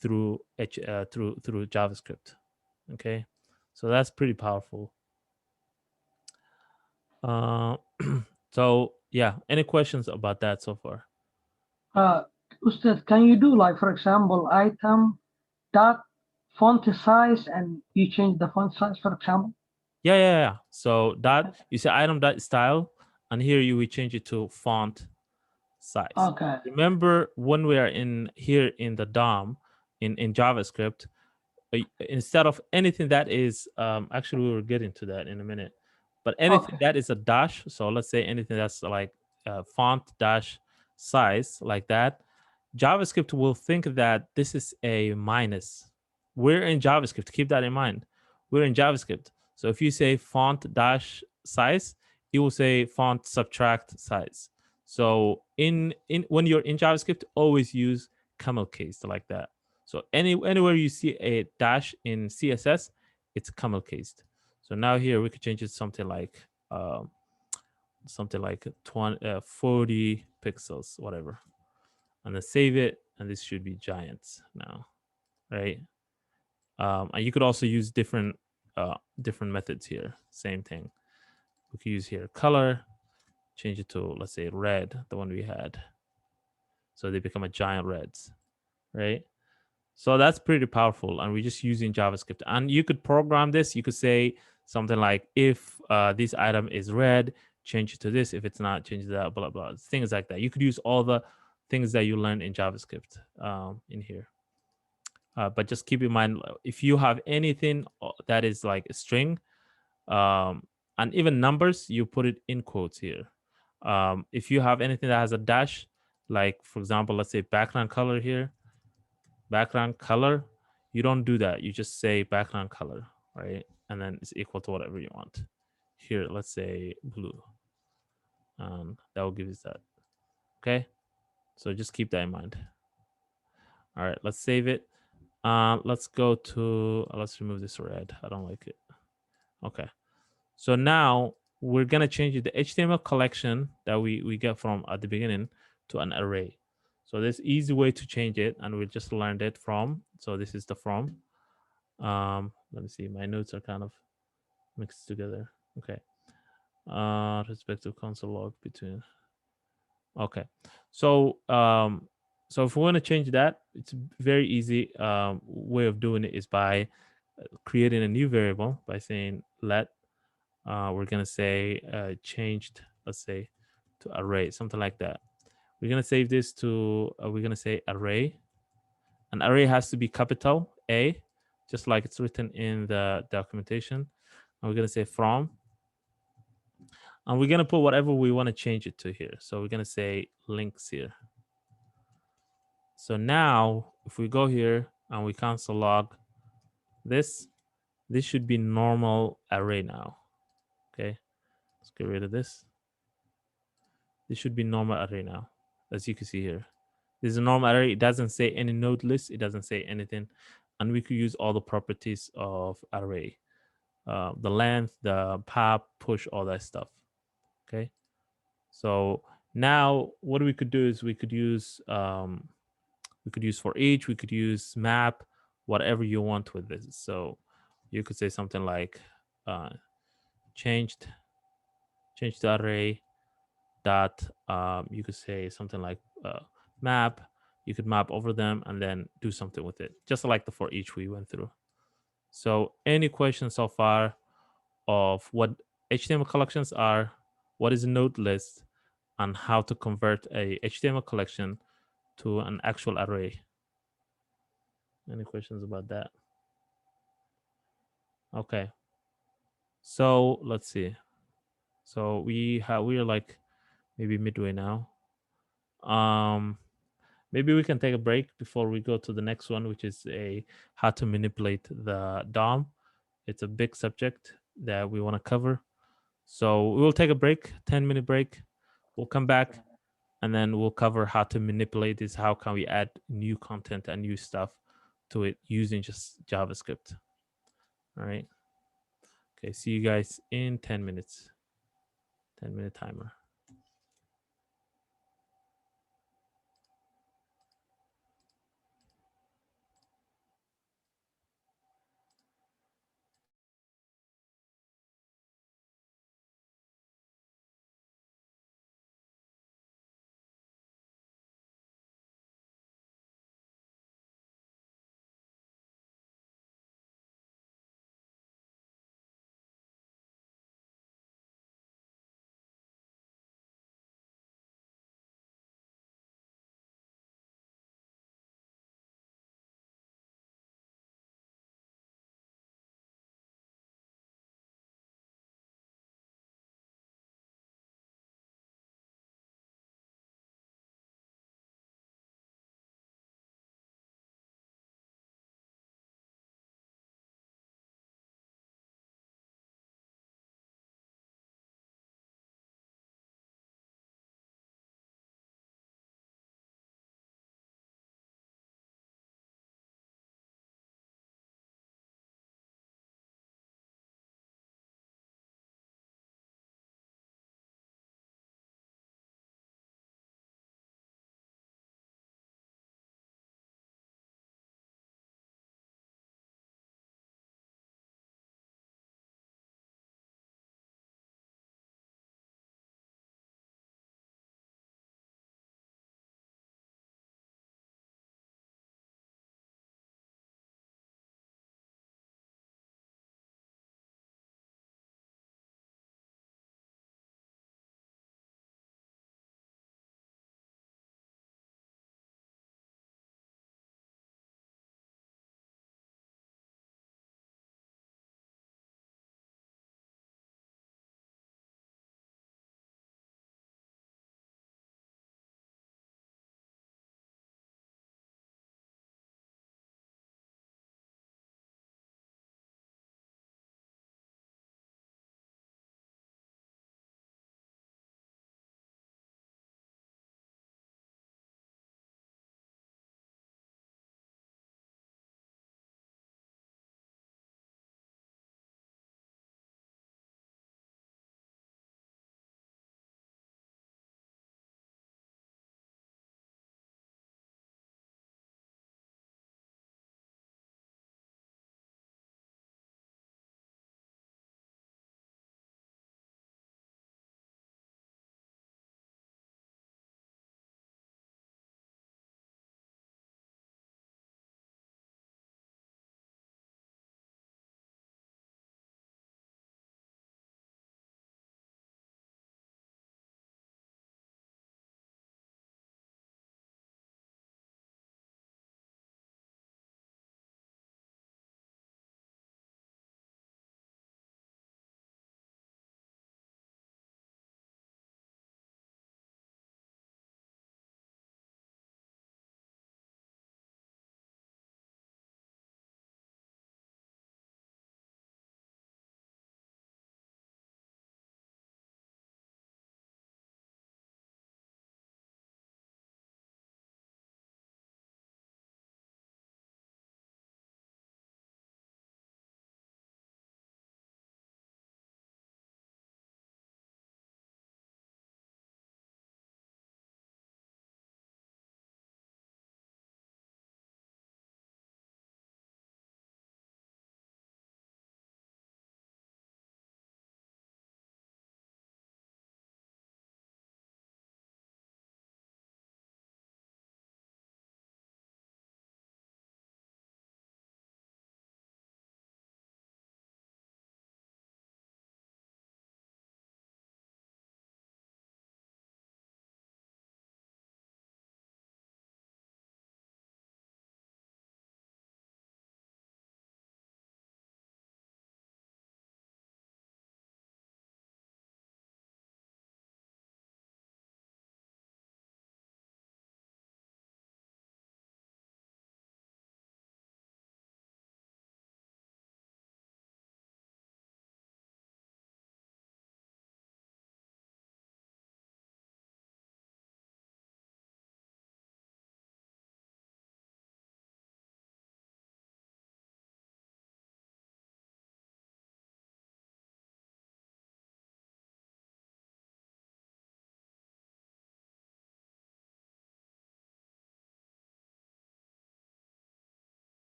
through through JavaScript. Okay, so that's pretty powerful. So yeah, any questions about that so far? Ustad, can you do, like, for example, item dot font size, and you change the font size, for example? Yeah. So that you say item dot style, and here you will change it to font size. Okay. Remember when we are in here in the DOM in JavaScript, instead of anything that is actually we will get into that in a minute, but anything that is a dash. So let's say anything that's like font dash size like that, JavaScript will think that this is a minus. We're in JavaScript. Keep that in mind. We're in JavaScript. So if you say font dash size, it will say font subtract size. So in when you're in JavaScript, always use camel case like that. So anywhere you see a dash in CSS, it's camel cased. So now here we could change it something like 40 pixels, whatever, and then save it. And this should be giants now, right? And you could also use different methods here. Same thing. We could use here color, change it to, let's say, red, the one we had. So they become a giant reds, right? So that's pretty powerful. And we're just using JavaScript. And you could program this. You could say something like, if this item is red, change it to this. If it's not, change it to that, blah, blah, things like that. You could use all the things that you learn in JavaScript in here. But just keep in mind, if you have anything that is like a string, and even numbers, you put it in quotes here. If you have anything that has a dash, like for example, let's say background color here, background color, you don't do that. You just say background color, right? And then it's equal to whatever you want. Here, let's say blue. That will give you that. Okay, so just keep that in mind. All right, let's save it. Let's go to, let's remove this red. I don't like it. Okay. So now we're going to change the HTML collection that we get from at the beginning to an array. So there's easy way to change it, and we just learned it from. So this is the from. Let me see. My notes are kind of mixed together. Okay. Respective console log between. Okay. So so if we want to change that, it's very easy. Way of doing it is by creating a new variable by saying let. We're gonna say changed, let's say, to array, something like that. We're gonna save this to we're gonna say array. An array has to be capital A, just like it's written in the documentation. And we're gonna say from, and we're gonna put whatever we want to change it to here. So we're gonna say links here. So now if we go here and we console log this should be normal array now. Okay, let's get rid of this. This should be normal array now, as you can see here. This is a normal array. It doesn't say any node list. It doesn't say anything. And we could use all the properties of array. The length, the pop, push, all that stuff. Okay. So now what we could do is we could use for each, we could use map, whatever you want with this. So you could say something like changed the array dot, you could say something like map. You could map over them and then do something with it, just like the for each we went through. So any questions so far of what HTML collections are, what is a node list, and how to convert a HTML collection to an actual array? Any questions about that? Okay. So let's see. So we are like maybe midway now. Maybe we can take a break before we go to the next one, which is how to manipulate the DOM. It's a big subject that we want to cover. So we will take a break, 10-minute break. We'll come back and then we'll cover how to manipulate this. How can we add new content and new stuff to it using just JavaScript. All right. Okay, see you guys in 10 minutes. 10-minute timer.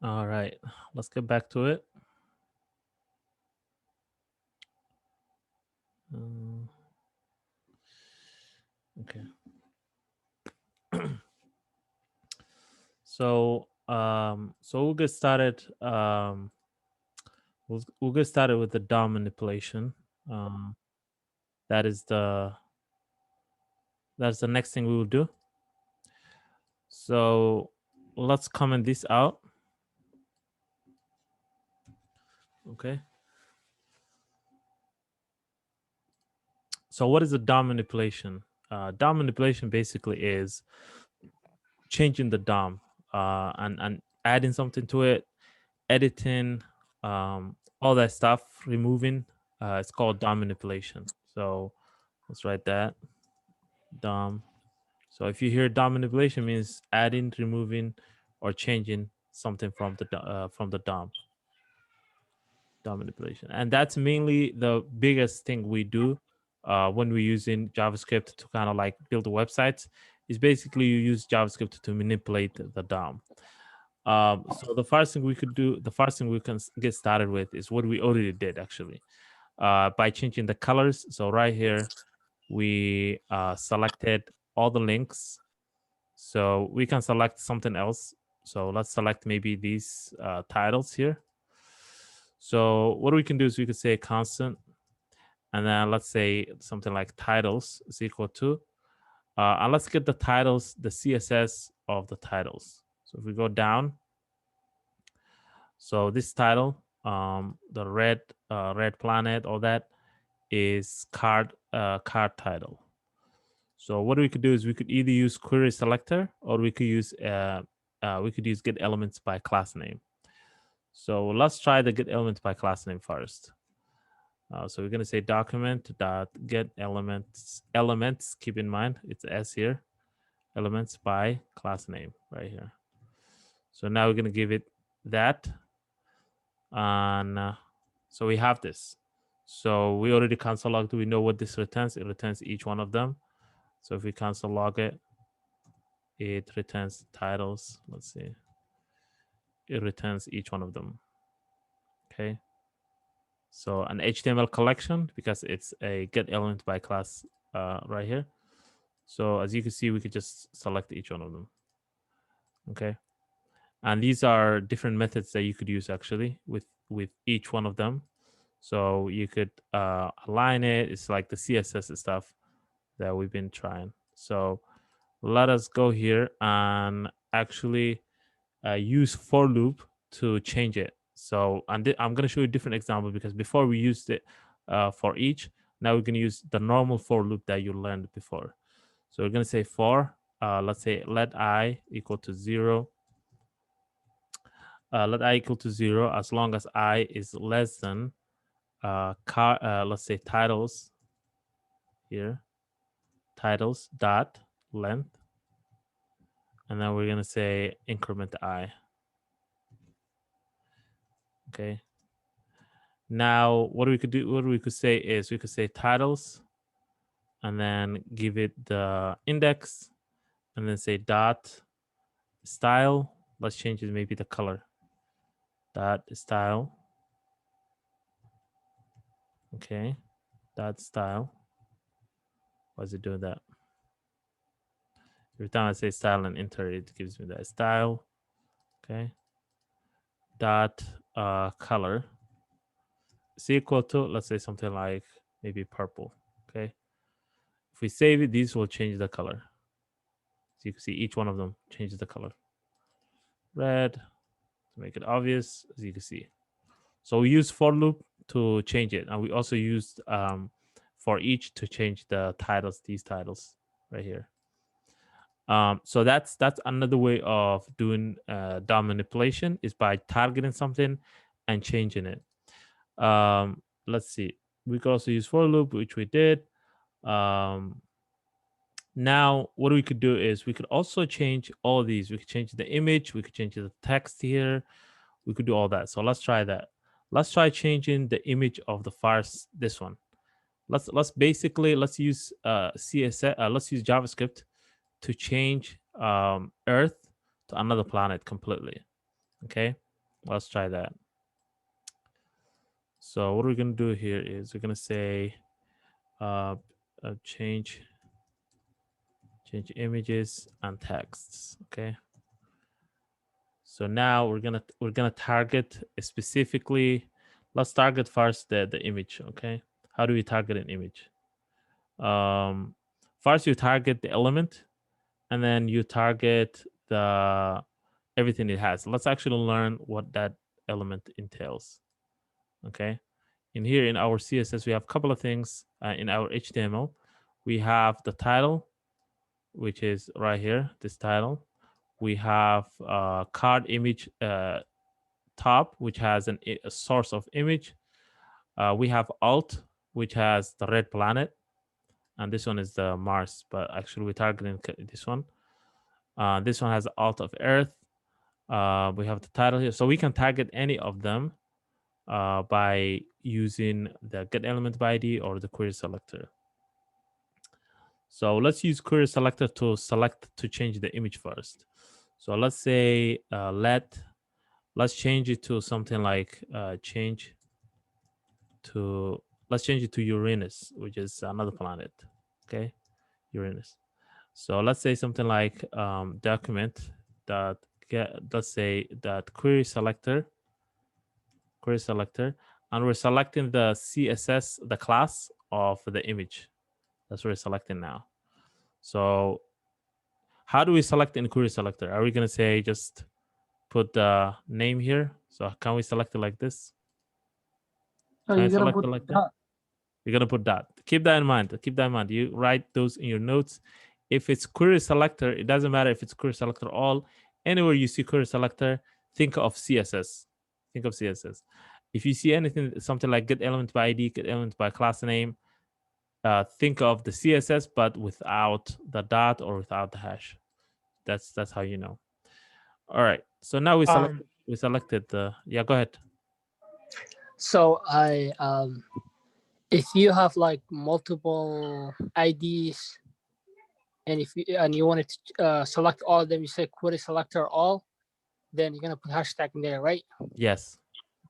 All right, let's get back to it. Okay. So we'll get started. We'll get started with the DOM manipulation. That is that's the next thing we will do. So let's comment this out. Okay. So what is a DOM manipulation? DOM manipulation basically is changing the DOM and adding something to it, editing, all that stuff, removing. It's called DOM manipulation. So let's write that DOM. So if you hear DOM manipulation, means adding, removing, or changing something from the DOM. DOM manipulation, and that's mainly the biggest thing we do when we're using JavaScript to kind of like build websites. Is basically you use JavaScript to manipulate the DOM. So the first thing we could do, the first thing we can get started with is what we already did actually, by changing the colors. So right here, we selected all the links. So we can select something else. So let's select maybe these titles here. So what we can do is we could say constant, and then let's say something like titles is equal to, and let's get the titles, the CSS of the titles. So if we go down, so this title, the red planet, all that is card title. So what we could do is we could either use query selector or we could use get elements by class name. So let's try the get elements by class name first. So we're gonna say document dot get elements. Keep in mind it's S here. Elements by class name right here. So now we're gonna give it that, and so we have this. So we already console logged. We know what this returns. It returns each one of them. So if we console log it, it returns titles. Let's see. It returns each one of them. Okay. So an HTML collection, because it's a get element by class right here. So as you can see, we could just select each one of them. Okay. And these are different methods that you could use actually with each one of them. So you could align it. It's like the CSS stuff that we've been trying. So let us go here and actually use for loop to change it. So I'm going to show you a different example because before we used it for each. Now we're going to use the normal for loop that you learned before. So we're going to say for, let's say let I equal to 0. Let I equal to 0 as long as I is less than let's say titles here, titles dot length, and then we're gonna say increment I. Okay. Now what we could do, what we could say is we could say titles, and then give it the index, and then say dot style. Let's change it, maybe the color. Dot style. Okay. Dot style. Why is it doing that? Every time I say style and enter, it gives me that style. Okay. Dot color is equal to, let's say something like maybe purple. Okay. If we save it, these will change the color. So you can see each one of them changes the color. Red to make it obvious, as you can see. So we use for loop to change it, and we also used for each to change the titles. These titles right here. So that's another way of doing DOM manipulation, is by targeting something and changing it. Let's see. We could also use for loop, which we did. Now, what we could do is we could also change all of these. We could change the image. We could change the text here. We could do all that. So let's try that. Let's try changing the image of the first, this one. Let's use CSS. Let's use JavaScript to change Earth to another planet completely. Okay, let's try that. So what we're gonna do here is we're gonna say change images and texts. Okay. So now we're gonna target specifically. Let's target first the image. Okay. How do we target an image? First you target the element, and then you target the everything it has. Let's actually learn what that element entails. Okay. In here in our CSS, we have a couple of things. In our HTML, we have the title, which is right here, this title. We have card image top, which has a source of image. We have alt, which has the red planet, and this one is the Mars, but actually we're targeting this one. This one has alt of Earth. We have the title here, so we can target any of them by using the get element by ID or the query selector. So let's use query selector to change the image first. So let's say let's change it to something like let's change it to Uranus, which is another planet. Okay, Uranus. So let's say something like document that let's say that query selector, and we're selecting the CSS, the class of the image. That's what we're selecting now. So how do we select in query selector? Are we gonna say just put the name here? So can we select it like this? So Can I you're gonna select put it like that? dot. You're gonna put that. Keep that in mind. Keep that in mind. You write those in your notes. If it's query selector, it doesn't matter if it's query selector all. Anywhere you see query selector, think of CSS. Think of CSS. If you see anything, something like get element by ID, get element by class name, think of the CSS, but without the dot or without the hash. That's how you know. All right. So now we selected the Go ahead. So if you have like multiple IDs, and if you wanted to select all of them, you say query selector all, then you're gonna put hashtag in there, right? Yes.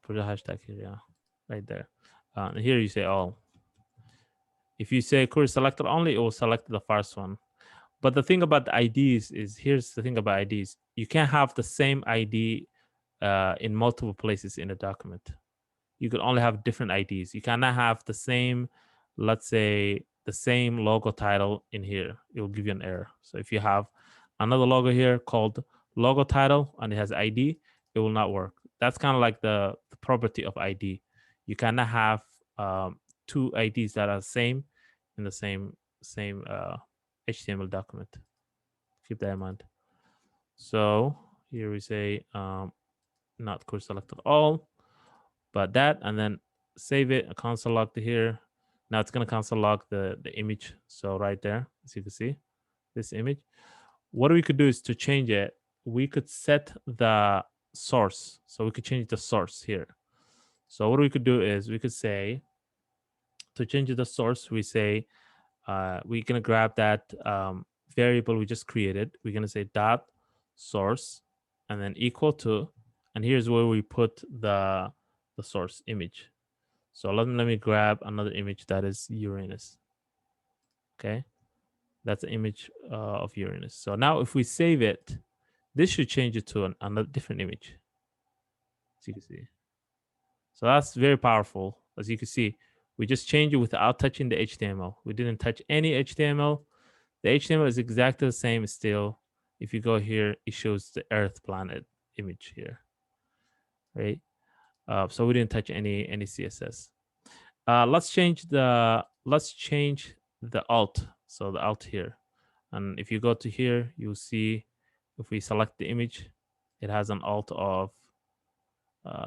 Put a hashtag here, yeah. Right there. And here you say all. If you say query selector only, it will select the first one. But the thing about the IDs is, here's the thing about IDs. You can't have the same ID in multiple places in a document. You could only have different IDs. You cannot have the same, let's say, the same logo title in here. It will give you an error. So if you have another logo here called logo title and it has ID, it will not work. That's kind of like the property of ID. You cannot have two IDs that are same in the same HTML document. Keep that in mind. So here we say not query selected all, but that, and then save it, console log to here. Now it's gonna console log the image. So right there, as you can see, this image. What we could do is to change it, we could set the source. So we could change the source here. So what we could do is we could say, to change the source, we say we're gonna grab that variable we just created. We're gonna say dot source and then equal to, and here's where we put the source image. So let me grab another image that is Uranus. Okay, that's an image of Uranus. So now if we save it, this should change it to another different image, as you can see. So that's very powerful. As you can see, we just changed it without touching the HTML. We didn't touch any HTML. The HTML is exactly the same still. If you go here, it shows the Earth planet image here, right? So we didn't touch any CSS. Let's change the alt. So the alt here, and if you go to here, you'll see if we select the image, it has an alt of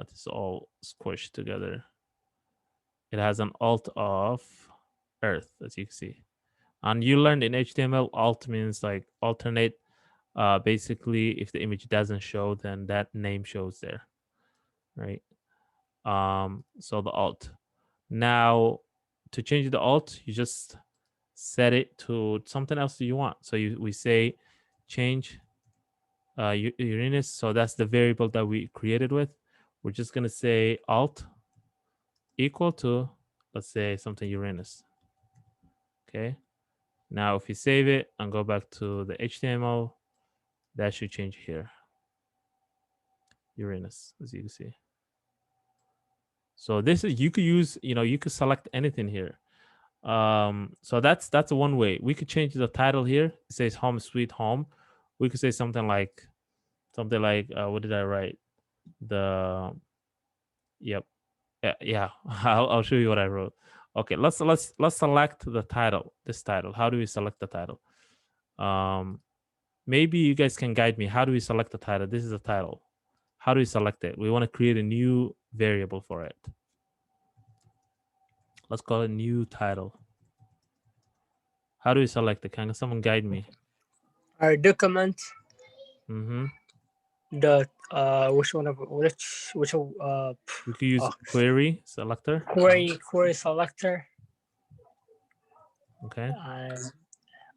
this is all squished together. It has an alt of Earth, as you can see. And you learned in HTML, alt means like alternate. Basically, if the image doesn't show, then that name shows there, right? So the alt. Now, to change the alt, you just set it to something else you want. So we say change Uranus. So that's the variable that we created with. We're just gonna say alt equal to, let's say, something Uranus. Okay. Now, if you save it and go back to the HTML, that should change here. Uranus, as you can see. So this is, you could use, you could select anything here. So that's one way. We could change the title here. It says home sweet home. We could say something like what did I write? Yep. Yeah. I'll show you what I wrote. Okay, let's select the title. This title. How do we select the title? Maybe you guys can guide me. How do we select the title? This is the title. How do we select it? We want to create a new variable for it. Let's call it new title. How do we select it? Can someone guide me? Our document. Mm-hmm. The which we could use query selector. Query selector. Okay.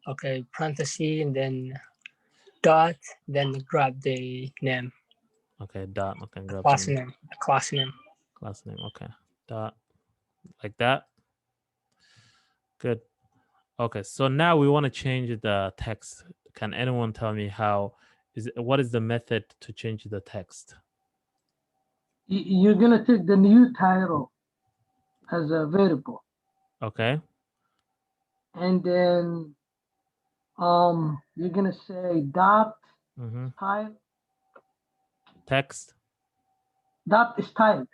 Okay, parenthesis and then dot, then grab the name. Okay, dot. Okay, grab class name. Class name. Class name. Okay, dot, like that. Good. Okay, so now we want to change the text. Can anyone tell me what is the method to change the text? You're gonna take the new title as a variable. Okay. And then you're gonna say dot style. Text. Dot style.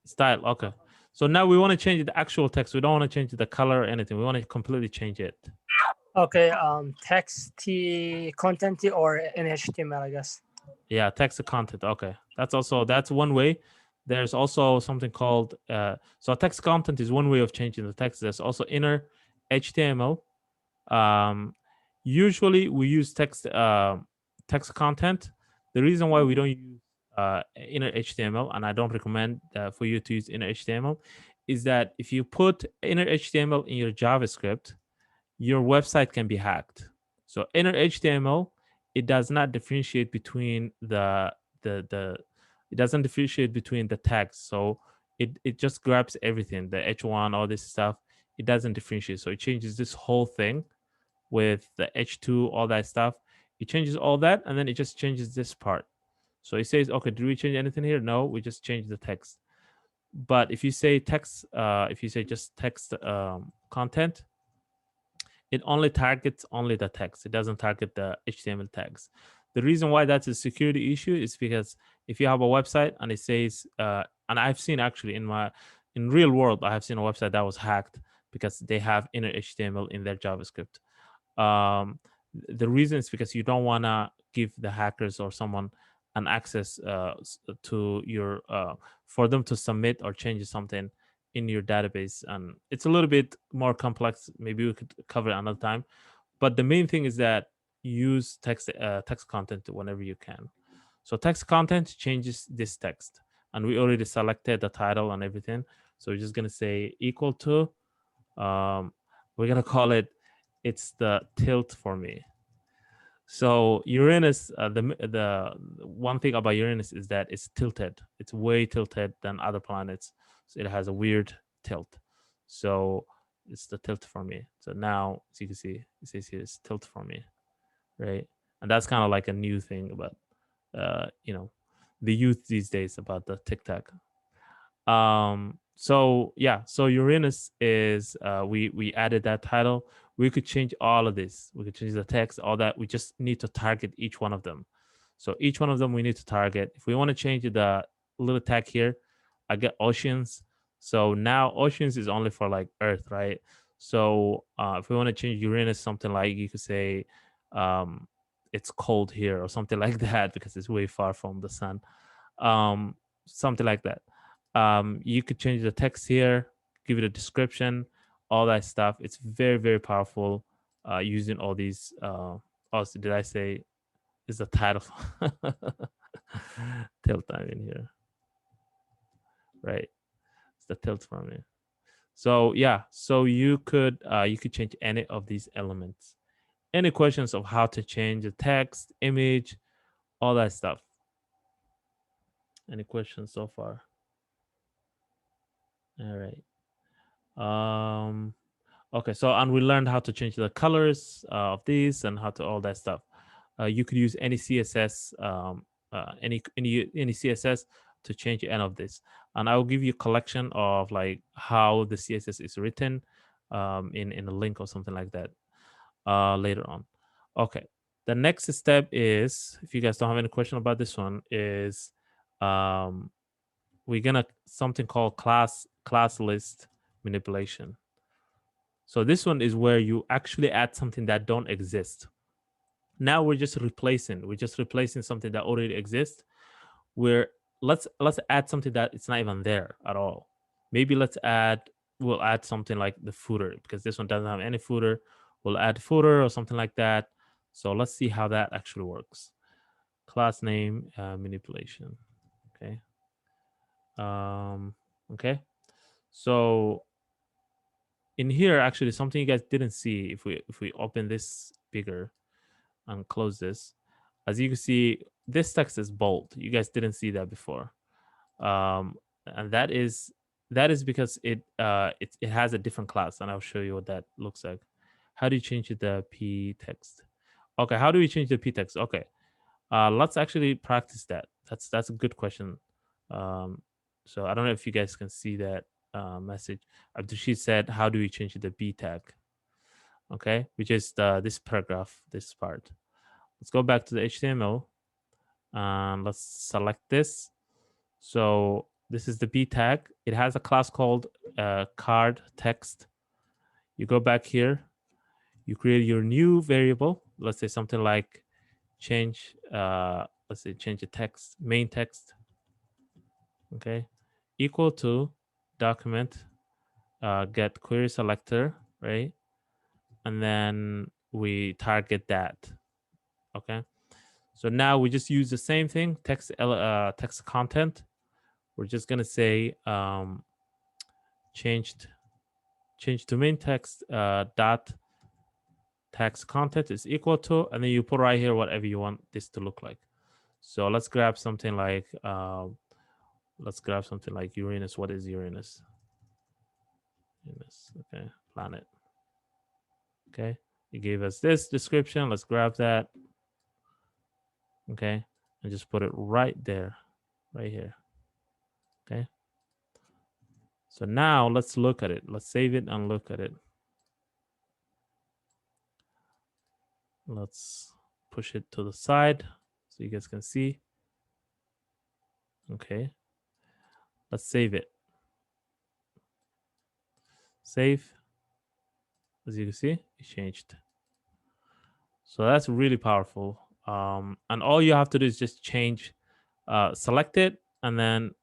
Style. Okay. So now we want to change the actual text. We don't want to change the color or anything. We want to completely change it. Okay. Text content or in HTML, I guess. Yeah, text content. Okay. That's one way. There's also something called so text content is one way of changing the text. There's also inner HTML. Usually we use text content. The reason why we don't use inner HTML, and I don't recommend for you to use inner HTML, is that if you put inner HTML in your JavaScript, your website can be hacked. So inner HTML, it does not differentiate between it doesn't differentiate between the tags. So it just grabs everything, the H1, all this stuff. It doesn't differentiate. So it changes this whole thing with the H2, all that stuff. It changes all that, and then it just changes this part. So it says, okay, do we change anything here? No, we just change the text. But if you say text, if you say just text content, it only targets only the text. It doesn't target the HTML tags. The reason why that's a security issue is because if you have a website and it says, and I've seen actually in real world, I have seen a website that was hacked because they have inner HTML in their JavaScript. The reason is because you don't want to give the hackers or someone an access to your for them to submit or change something in your database, and it's a little bit more complex. Maybe we could cover it another time, but the main thing is that use text content whenever you can. So text content changes this text, and we already selected the title and everything, so we're just going to say equal to we're going to call it, it's the tilt for me. So Uranus, the one thing about Uranus is that it's tilted. It's way tilted than other planets. So it has a weird tilt. So it's the tilt for me. So now, as you can see, it says here it's tilt for me, right? And that's kind of like a new thing about, the youth these days about the TikTok. So yeah, so Uranus is we added that title. We could change all of this. We could change the text, all that. We just need to target each one of them. So each one of them we need to target. If we want to change the little tag here, I get oceans. So now oceans is only for like Earth, right? So if we want to change Uranus, something like you could say it's cold here or something like that because it's way far from the sun. Something like that. You could change the text here, give it a description, all that stuff. It's very, very powerful using all these. Also, did I say is the title? Tilt time in here, right? It's the tilt for me. So yeah, so you could change any of these elements. Any questions of how to change the text, image, all that stuff? Any questions so far? All right. Okay, so and we learned how to change the colors of these and how to all that stuff. You could use any CSS, any CSS to change any of this. And I will give you a collection of like how the CSS is written in a link or something like that later on. Okay, the next step is, if you guys don't have any question about this one, is we're gonna something called class list manipulation. So this one is where you actually add something that don't exist. Now we're just replacing something that already exists. Where let's add something that it's not even there at all. Maybe we'll add something like the footer, because this one doesn't have any footer. We'll add footer or something like that. So let's see how that actually works. Class name manipulation. Okay. Okay. So in here, actually, something you guys didn't see, if we open this bigger and close this, as you can see, this text is bold. You guys didn't see that before, and that is because it has a different class, and I'll show you what that looks like. How do you change the p text? Okay, how do we change the p text? Okay, let's actually practice that. That's a good question. So I don't know if you guys can see that message. Abdurshid said, how do we change the b tag? Okay, which is this paragraph, this part. Let's go back to the HTML and let's select this. So this is the b tag. It has a class called card text. You go back here, you create your new variable. Let's say something like change, let's say change the text, main text. Okay, equal to document get query selector, right? And then we target that. Okay, so now we just use the same thing, text content. We're just gonna say change to main text dot text content is equal to, and then you put right here whatever you want this to look like. So let's grab something like Uranus. What is Uranus? Okay, planet. Okay, it gave us this description. Let's grab that. Okay, and just put it right there, right here. Okay, so now let's look at it. Let's save it and look at it. Let's push it to the side so you guys can see. Okay, let's save it. Save. As you can see, it changed. So that's really powerful. And all you have to do is just change, select it, and then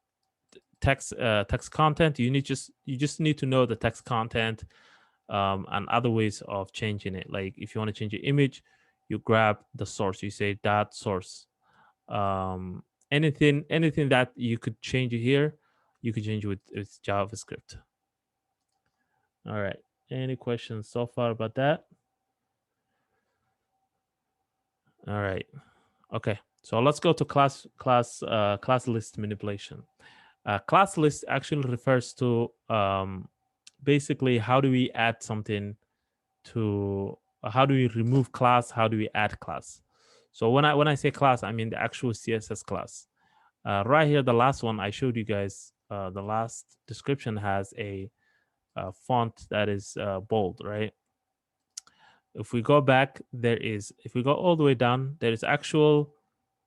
text content. You just need to know the text content and other ways of changing it. Like if you want to change your image, you grab the source. You say dot source. Anything that you could change here, you could change with JavaScript. All right. Any questions so far about that? All right. Okay. So let's go to class list manipulation. Class list actually refers to basically how do we add something to how do we remove class, how do we add class. So when I say class, I mean the actual CSS class. Right here, the last one I showed you guys, the last description has a font that is bold, right? If we go back, if we go all the way down, there is actual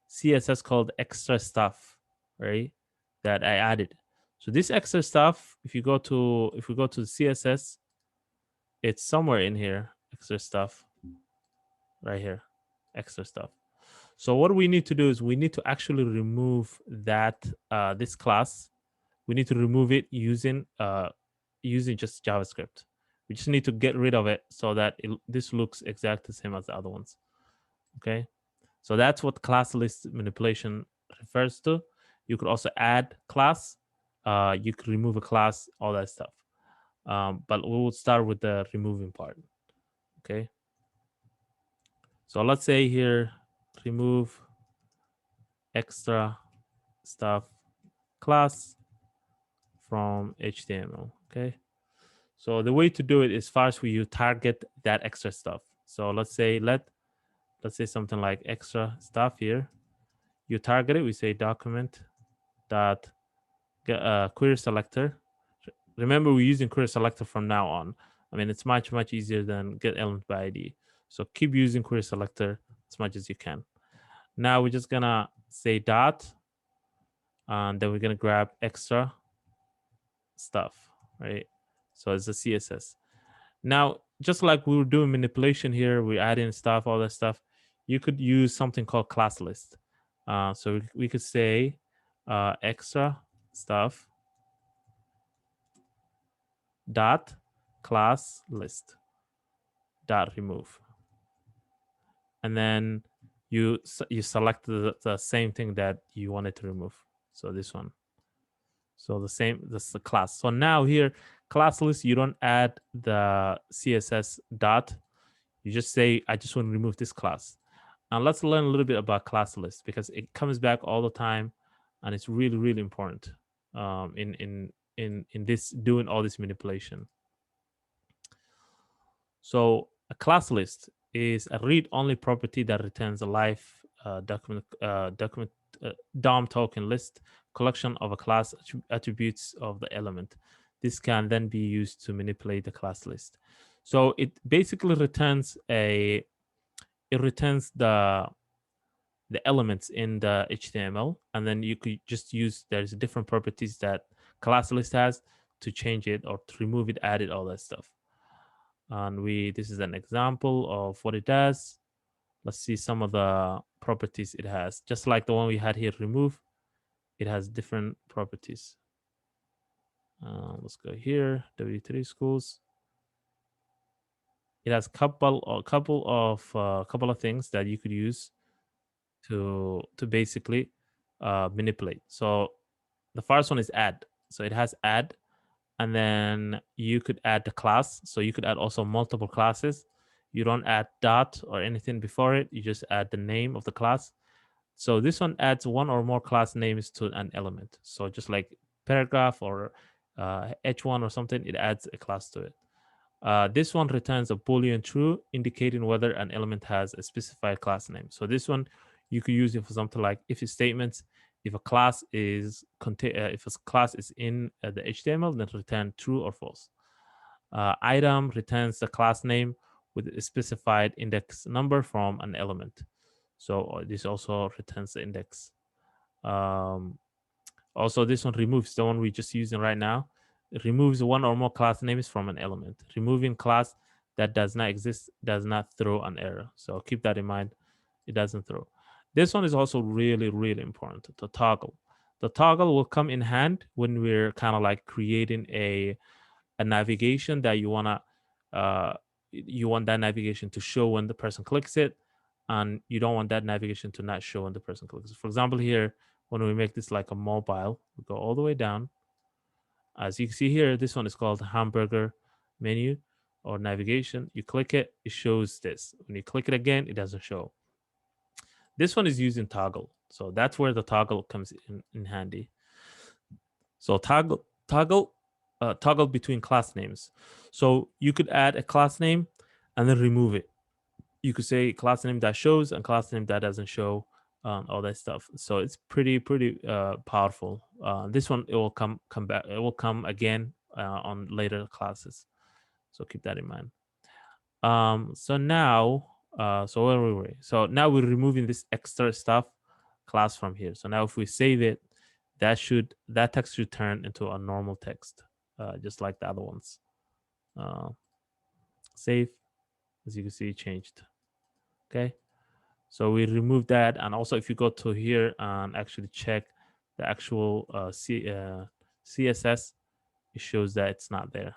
CSS called extra stuff, right? That I added. So this extra stuff, if we go to the CSS, it's somewhere in here, extra stuff, right here, extra stuff. So what we need to do is we need to actually remove that this class. We need to remove it using just JavaScript. We just need to get rid of it so that this looks exactly the same as the other ones. Okay, so that's what class list manipulation refers to. You could also add class. You could remove a class, all that stuff. but we will start with the removing part. Okay. So let's say here, remove extra stuff class from HTML. Okay. So the way to do it is first you target that extra stuff. So let's say let's say something like extra stuff here. You target it. We say document dot query selector. Remember, we're using query selector from now on. I mean, it's much easier than get element by ID. So keep using query selector as much as you can. Now we're just gonna say dot, and then we're gonna grab extra stuff, right? So it's a CSS. Now, just like we were doing manipulation here, we're adding stuff, all that stuff. You could use something called class list. So we could say extra stuff dot class list dot remove, and then you select the same thing that you wanted to remove. So this one. So the same, this is the class. So now here, class list, you don't add the CSS dot. You just say, I just want to remove this class. And let's learn a little bit about class list because it comes back all the time, and it's really important in this doing all this manipulation. So a class list is a read-only property that returns a live document DOM token list collection of a class attributes of the element. This can then be used to manipulate the class list. So it basically returns the elements in the HTML, and then you could just use, there's different properties that class list has to change it or to remove it, add it, all that stuff. And this is an example of what it does. Let's see some of the properties it has. Just like the one we had here, remove, it has different properties. Let's go here, W3 schools. It has a couple of things that you could use to basically manipulate. So the first one is add. So it has add, and then you could add the class. So you could add also multiple classes. You don't add dot or anything before it. You just add the name of the class. So this one adds one or more class names to an element. So just like paragraph or H1 or something, it adds a class to it. This one returns a Boolean true, indicating whether an element has a specified class name. So this one, you could use it for something like if statements. If a class is in the HTML, then return true or false. Item returns the class name with a specified index number from an element. So this also returns the index. Also, this one removes, the one we're just using right now. It removes one or more class names from an element. Removing class that does not exist does not throw an error. So keep that in mind. It doesn't throw. This one is also really important, the toggle. The toggle will come in hand when we're kind of like creating a navigation that you want that navigation to show when the person clicks it, and you don't want that navigation to not show when the person clicks it. For example, here, when we make this like a mobile, we go all the way down. As you can see here, this one is called hamburger menu or navigation. You click it, it shows this. When you click it again, it doesn't show. This one is using toggle. So that's where the toggle comes in handy. So toggle between class names. So you could add a class name and then remove it. You could say class name that shows and class name that doesn't show, all that stuff. So it's pretty powerful. This one, it will come back. It will come again on later classes. So keep that in mind. So now, so where were we? So now we're removing this extra stuff class from here. So now if we save it, that text should turn into a normal text, just like the other ones. Save, as you can see, changed. Okay, so we remove that, and also if you go to here and actually check the actual CSS, it shows that it's not there.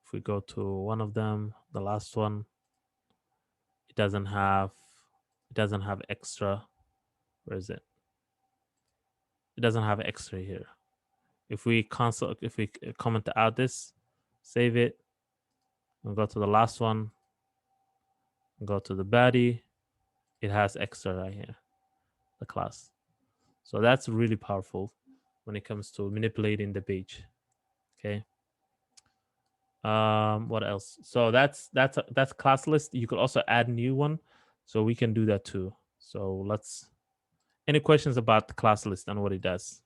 If we go to one of them, the last one, it doesn't have extra. Where is it? It doesn't have extra here. if we comment out this, save it, and go to the last one, go to the body, it has extra right here, the class. So that's really powerful when it comes to manipulating the page. Okay. What else? So that's class list. You could also add new one, so we can do that too. So let's. Any questions about the class list and what it does?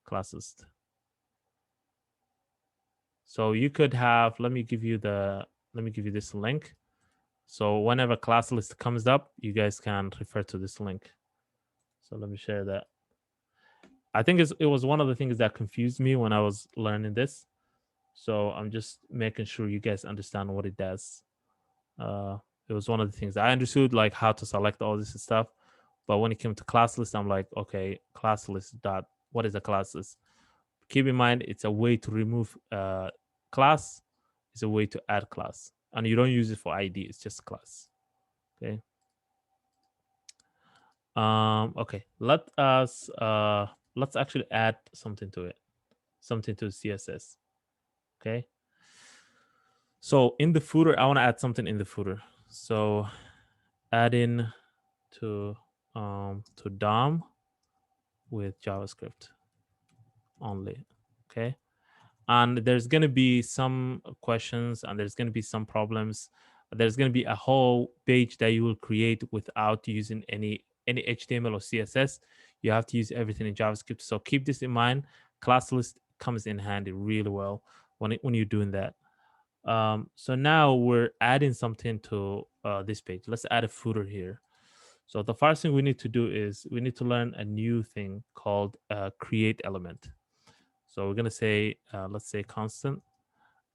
Class list. So you could have. Let me give you this link. So whenever class list comes up, you guys can refer to this link. So let me share that. I think it was one of the things that confused me when I was learning this. So I'm just making sure you guys understand what it does. It was one of the things I understood, like how to select all this stuff. But when it came to class list, I'm like, okay, class list dot, what is a class list? Keep in mind, it's a way to remove class. It's a way to add class. And you don't use it for ID, it's just class. Okay. Okay, let's actually add something to it, something to CSS. Okay. So in the footer, I want to add something in the footer. So add in to DOM with JavaScript only. Okay. And there's going to be some questions and there's going to be some problems. There's going to be a whole page that you will create without using any HTML or CSS. You have to use everything in JavaScript. So keep this in mind. Class list comes in handy really well when you're doing that. So now we're adding something to this page. Let's add a footer here. So the first thing we need to do is we need to learn a new thing called create element. So we're going to say, let's say constant,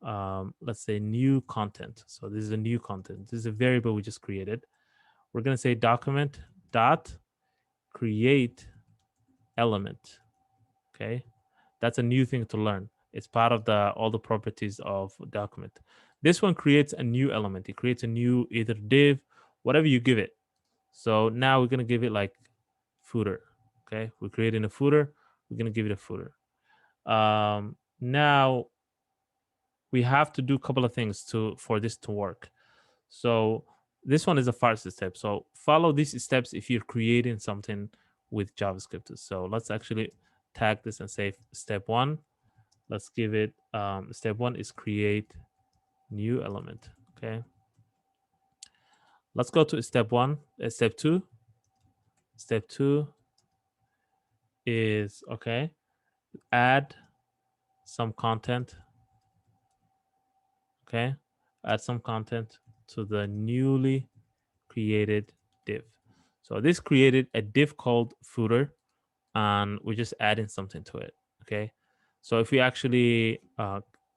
let's say new content. So this is a new content. This is a variable we just created. We're going to say document dot create element. Okay. That's a new thing to learn. It's part of all the properties of document. This one creates a new element. It creates a new either div, whatever you give it. So now we're going to give it like footer. Okay. We're creating a footer. We're going to give it a footer. Now we have to do a couple of things for this to work. So this one is the first step. So follow these steps if you're creating something with JavaScript. So let's actually tag this and say step 1. Let's give it, step 1 is create new element. Okay. Let's go to step 1, step 2. Step 2 is, okay, add some content. Okay. Add some content to the newly created div. So this created a div called footer, and we're just adding something to it. Okay. So if we actually,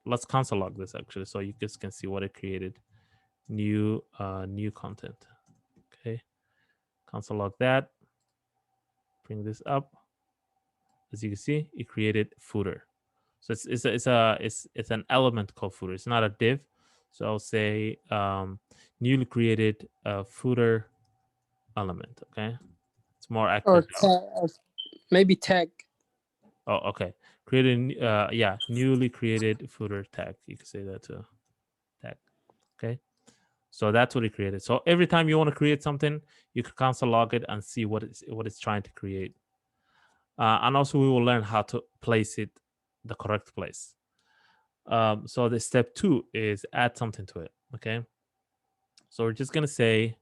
let's console log this actually, so you guys can see what it created. New content. Okay. Console log that. Bring this up. As you can see, it created footer. So it's an element called footer. It's not a div. So I'll say newly created footer element. Okay, it's more accurate. Or maybe tag. Oh, okay. Created, newly created footer tag. You can say that too. Tag. Okay. So that's what it created. So every time you want to create something, you can console log it and see what it's trying to create. And also we will learn how to place it the correct place. So the step 2 is add something to it. Okay. So we're just gonna say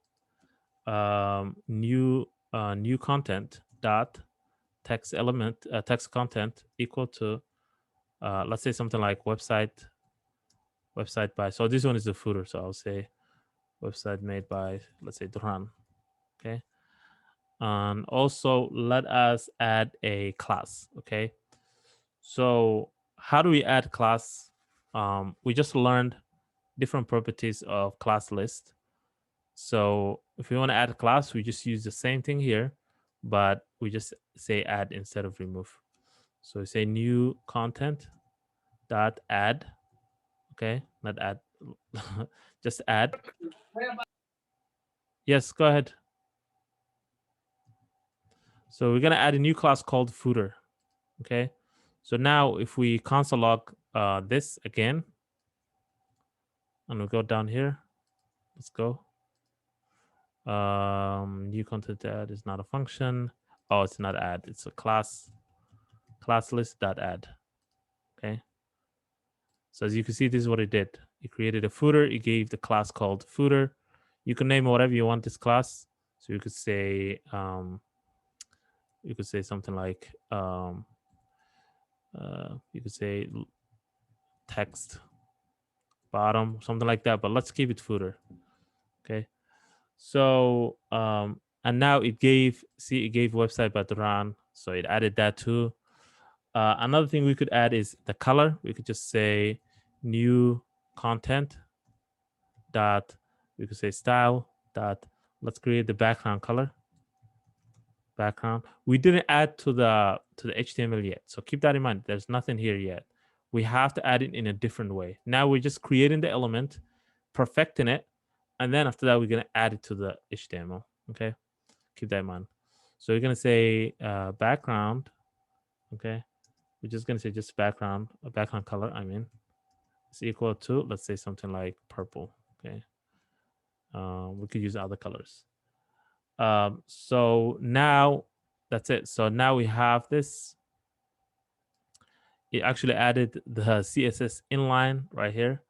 new content dot text element text content equal to let's say something like website by. So this one is the footer. So I'll say website made by, let's say, Duran. Okay. And also let us add a class. Okay. So how do we add class? We just learned different properties of class list. So if we want to add a class, we just use the same thing here, but we just say add instead of remove. So we say new content dot add. Okay, not add, just add. Yes, go ahead. So we're gonna add a new class called footer. Okay, So now if we console log this again, and we go down here, let's go. New content add is not a function. Oh, it's not add, it's a class list.add. Okay. So as you can see, this is what it did. It created a footer. It gave the class called footer. You can name whatever you want this class. So you could say something like you could say text bottom, something like that. But let's keep it footer. Okay. So and now it gave website by Duran. So it added that too. Another thing we could add is the color. We could just say new content dot, we could say style dot, let's create the background color. Background. We didn't add to the HTML yet. So keep that in mind. There's nothing here yet. We have to add it in a different way. Now we're just creating the element, perfecting it, and then after that, we're going to add it to the HTML. Okay. Keep that in mind. So we're going to say background. Okay. We're just going to say just background, a background color, I mean, is equal to, let's say something like purple. Okay. We could use other colors. So now that's it. So now we have this. It actually added the CSS inline right here.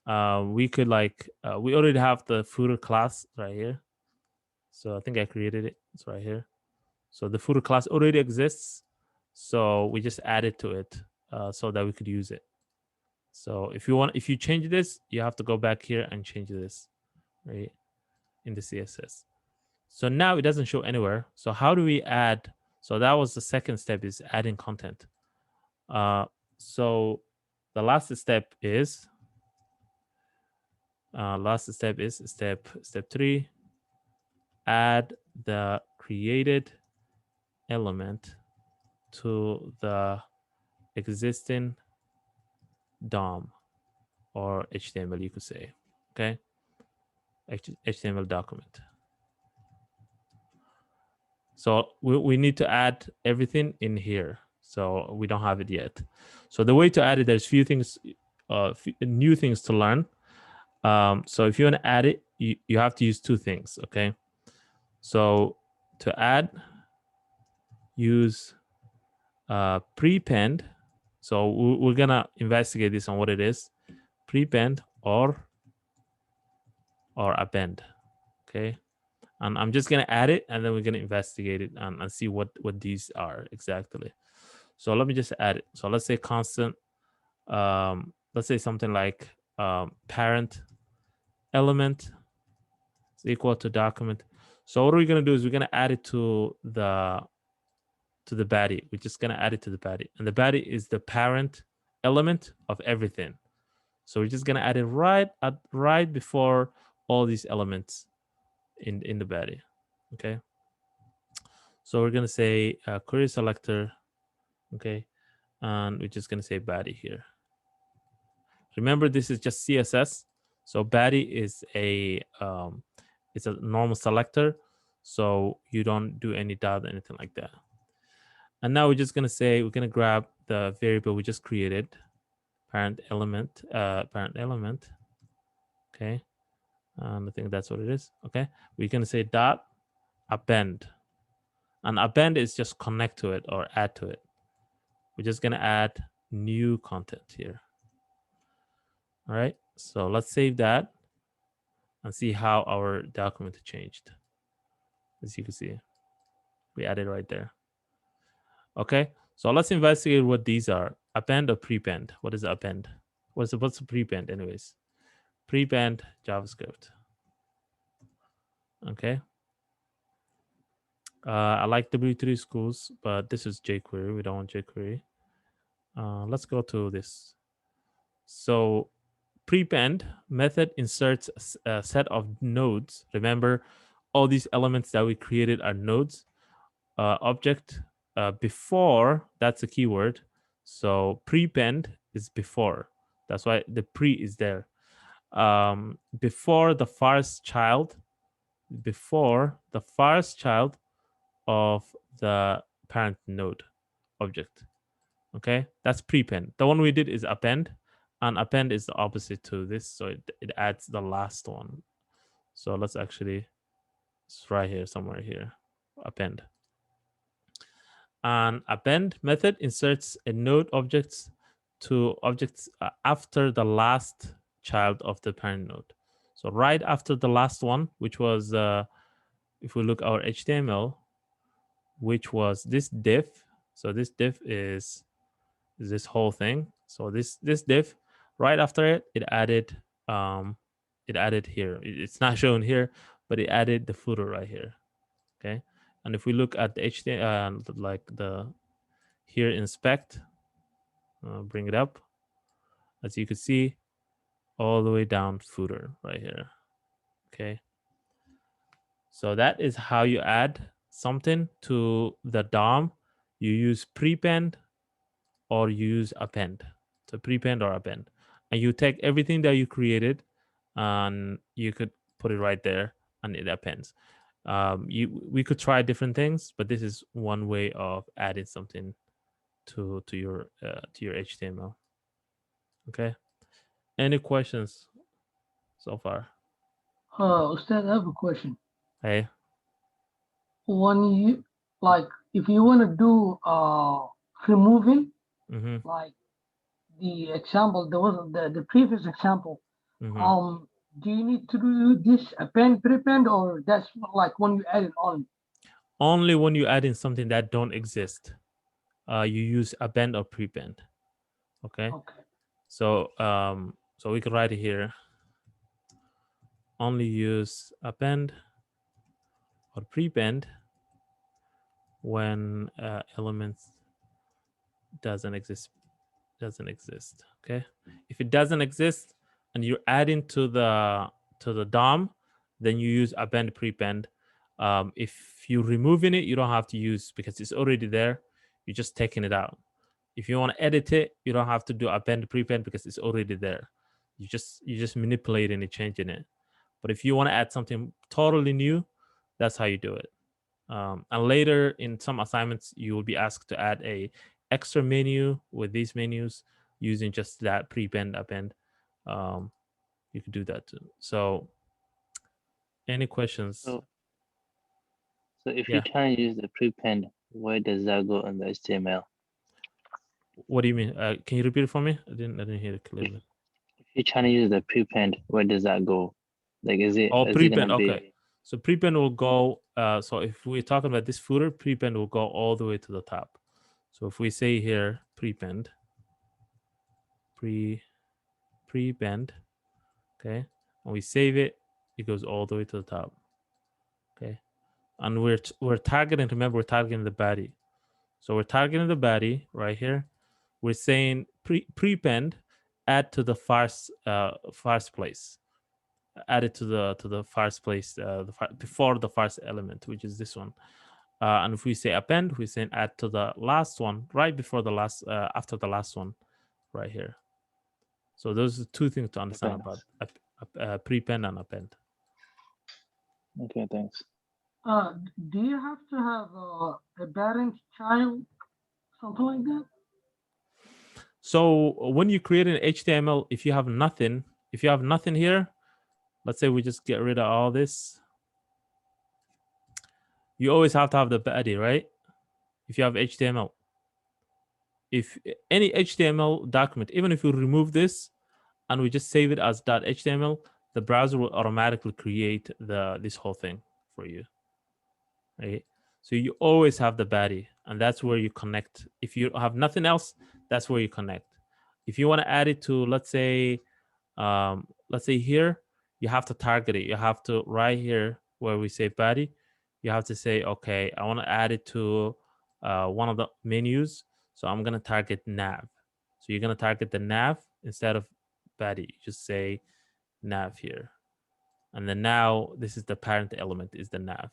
We could we already have the footer class right here. So I think I created it. It's right here. So the footer class already exists. So we just added to it so that we could use it. So if you change this, you have to go back here and change this, right, in the CSS. So now it doesn't show anywhere. So how do we add? So that was the second step, is adding content. So the last step is step 3. Add the created element to the existing DOM or HTML, you could say. Okay, HTML document. So we need to add everything in here. So we don't have it yet. So the way to add it, there's few things, new things to learn. So if you want to add it, you have to use 2 things. Okay. So to add, use prepend. So we're gonna investigate this on what it is. Prepend or append. Okay. And I'm just gonna add it, and then we're gonna investigate it and see what these are exactly. So let me just add it. So let's say constant. Let's say something like parent element is equal to document. So what we're gonna do is we're gonna add it to the body. We're just gonna add it to the body, and the body is the parent element of everything. So we're just gonna add it right before all these elements in the body. Okay. So we're gonna say query selector. Okay, and we're just gonna say body here. Remember, this is just CSS. So body is it's a normal selector. So you don't do any dot or anything like that. And now we're just gonna say, we're gonna grab the variable we just created, parent element. Okay, and I think that's what it is. Okay, we're gonna say dot append, and append is just connect to it or add to it. We're just gonna add new content here. All right, so let's save that and see how our document changed. As you can see, we added right there. Okay, so let's investigate what these are. Append or prepend? What is append? What's the prepend anyways? Prepend JavaScript. Okay. I like W3 schools, but this is jQuery. We don't want jQuery. Let's go to this. So prepend method inserts a set of nodes. Remember, all these elements that we created are nodes. Object before, that's a keyword. So prepend is before. That's why the pre is there. Before the first child of the parent node object. Okay, that's prepend. The one we did is append, and append is the opposite to this, so it adds the last one. So let's actually, it's right here, somewhere here, append. An append method inserts a node objects to objects after the last child of the parent node. So right after the last one, which was, if we look our HTML, which was this div. So this div is this whole thing. So this div, right after it, it added here. It's not shown here, but it added the footer right here. Okay, and if we look at the HTML, like the here inspect, bring it up, as you can see, all the way down footer right here. Okay, so that is how you add something to the DOM. You use prepend or you use append. So prepend or append, and you take everything that you created and you could put it right there and it appends. We could try different things, but this is one way of adding something to your HTML. Okay, any questions so far? Ustad, I have a question. Hey. When you, like, if you want to do removing, Mm-hmm. like the example, there was the previous example. Mm-hmm. Do you need to do this append, prepend, or that's like when you add it on? Only when you add in something that don't exist, you use append or prepend. Okay. Okay. So so we could write it here. Only use append or prepend when elements doesn't exist. Okay, if it doesn't exist and you're adding to the DOM, then you use append prepend. If you're removing it, you don't have to use, because it's already there. You're just taking it out. If you want to edit it, you don't have to do append prepend because it's already there. You're just manipulating it, changing it. But if you want to add something totally new, that's how you do it. And later in some assignments, you will be asked to add a extra menu with these menus using just that prepend append. You could do that too. So any questions? So if Yeah. you try to use the prepend, where does that go in the HTML? What do you mean? Can you repeat it for me? I didn't hear it clearly. If you're trying to use the prepend, where does that go? Like, is it prepend? gonna be... Okay. So prepend will go. So if we're talking about this footer, prepend will go all the way to the top. So if we say here prepend, prepend, okay, and we save it, it goes all the way to the top. Okay, and we're targeting. Remember, we're targeting the body. So we're targeting the body right here. We're saying prepend, add to the first place. Add it to the first place, before the first element, which is this one. And if we say append, we're saying add to the last one, right before the last, after the last one, right here. So those are two things to understand about prepend and append. Okay, thanks. Do you have to have a parent child, something like that? So when you create an HTML, if you have nothing here, let's say we just get rid of all this. You always have to have the body, right? If you have HTML. If any HTML document, even if you remove this and we just save it as .html, the browser will automatically create this whole thing for you, right? So you always have the body, and that's where you connect. If you have nothing else, that's where you connect. If you want to add it to, let's say here, you have to target it. You have to, right here where we say body, you have to say, okay, I want to add it to one of the menus. So I'm going to target nav. So you're going to target the nav instead of body. You just say nav here. And then now this is the parent element, is the nav.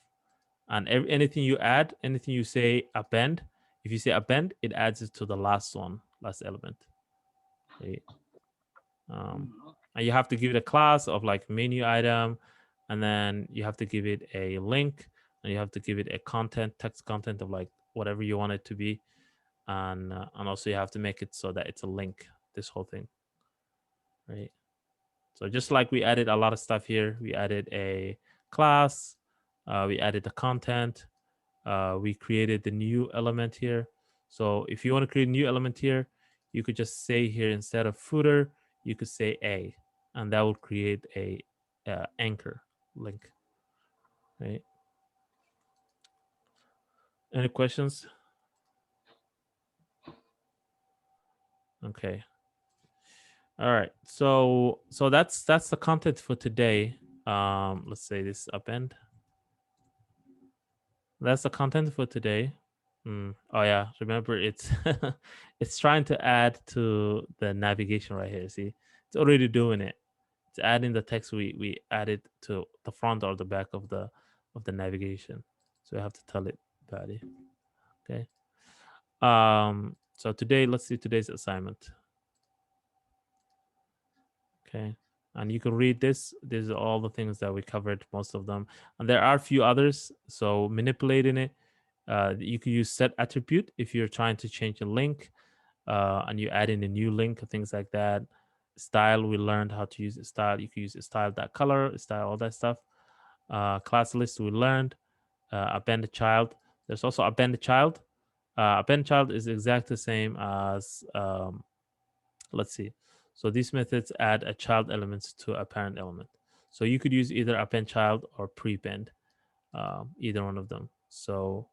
And anything you add, anything you say append, if you say append, it adds it to the last element. Okay. And you have to give it a class of like menu item, and then you have to give it a link, and you have to give it a text content of like whatever you want it to be. and also you have to make it so that it's a link, this whole thing, right? So just like we added a lot of stuff here, we added a class, we added the content, we created the new element here. So if you want to create a new element here, you could just say here, instead of footer, you could say a, and that will create a anchor link, right? Any questions? Okay. All right. So that's the content for today. Let's say this append. That's the content for today. Oh yeah, remember it's it's trying to add to the navigation right here. See, it's already doing it. It's adding the text we added to the front or the back of the navigation. So I have to tell it body. Okay. So today, let's see today's assignment. Okay. And you can read this. These are all the things that we covered, most of them. And there are a few others. So manipulating it, you can use set attribute if you're trying to change a link and you add in a new link, things like that. Style, we learned how to use a style. You can use a style.color, style, all that stuff. Class list, we learned. Append a child. There's also append a child. Append child is exactly the same as, let's see. So these methods add a child element to a parent element. So you could use either append child or prepend, either one of them. So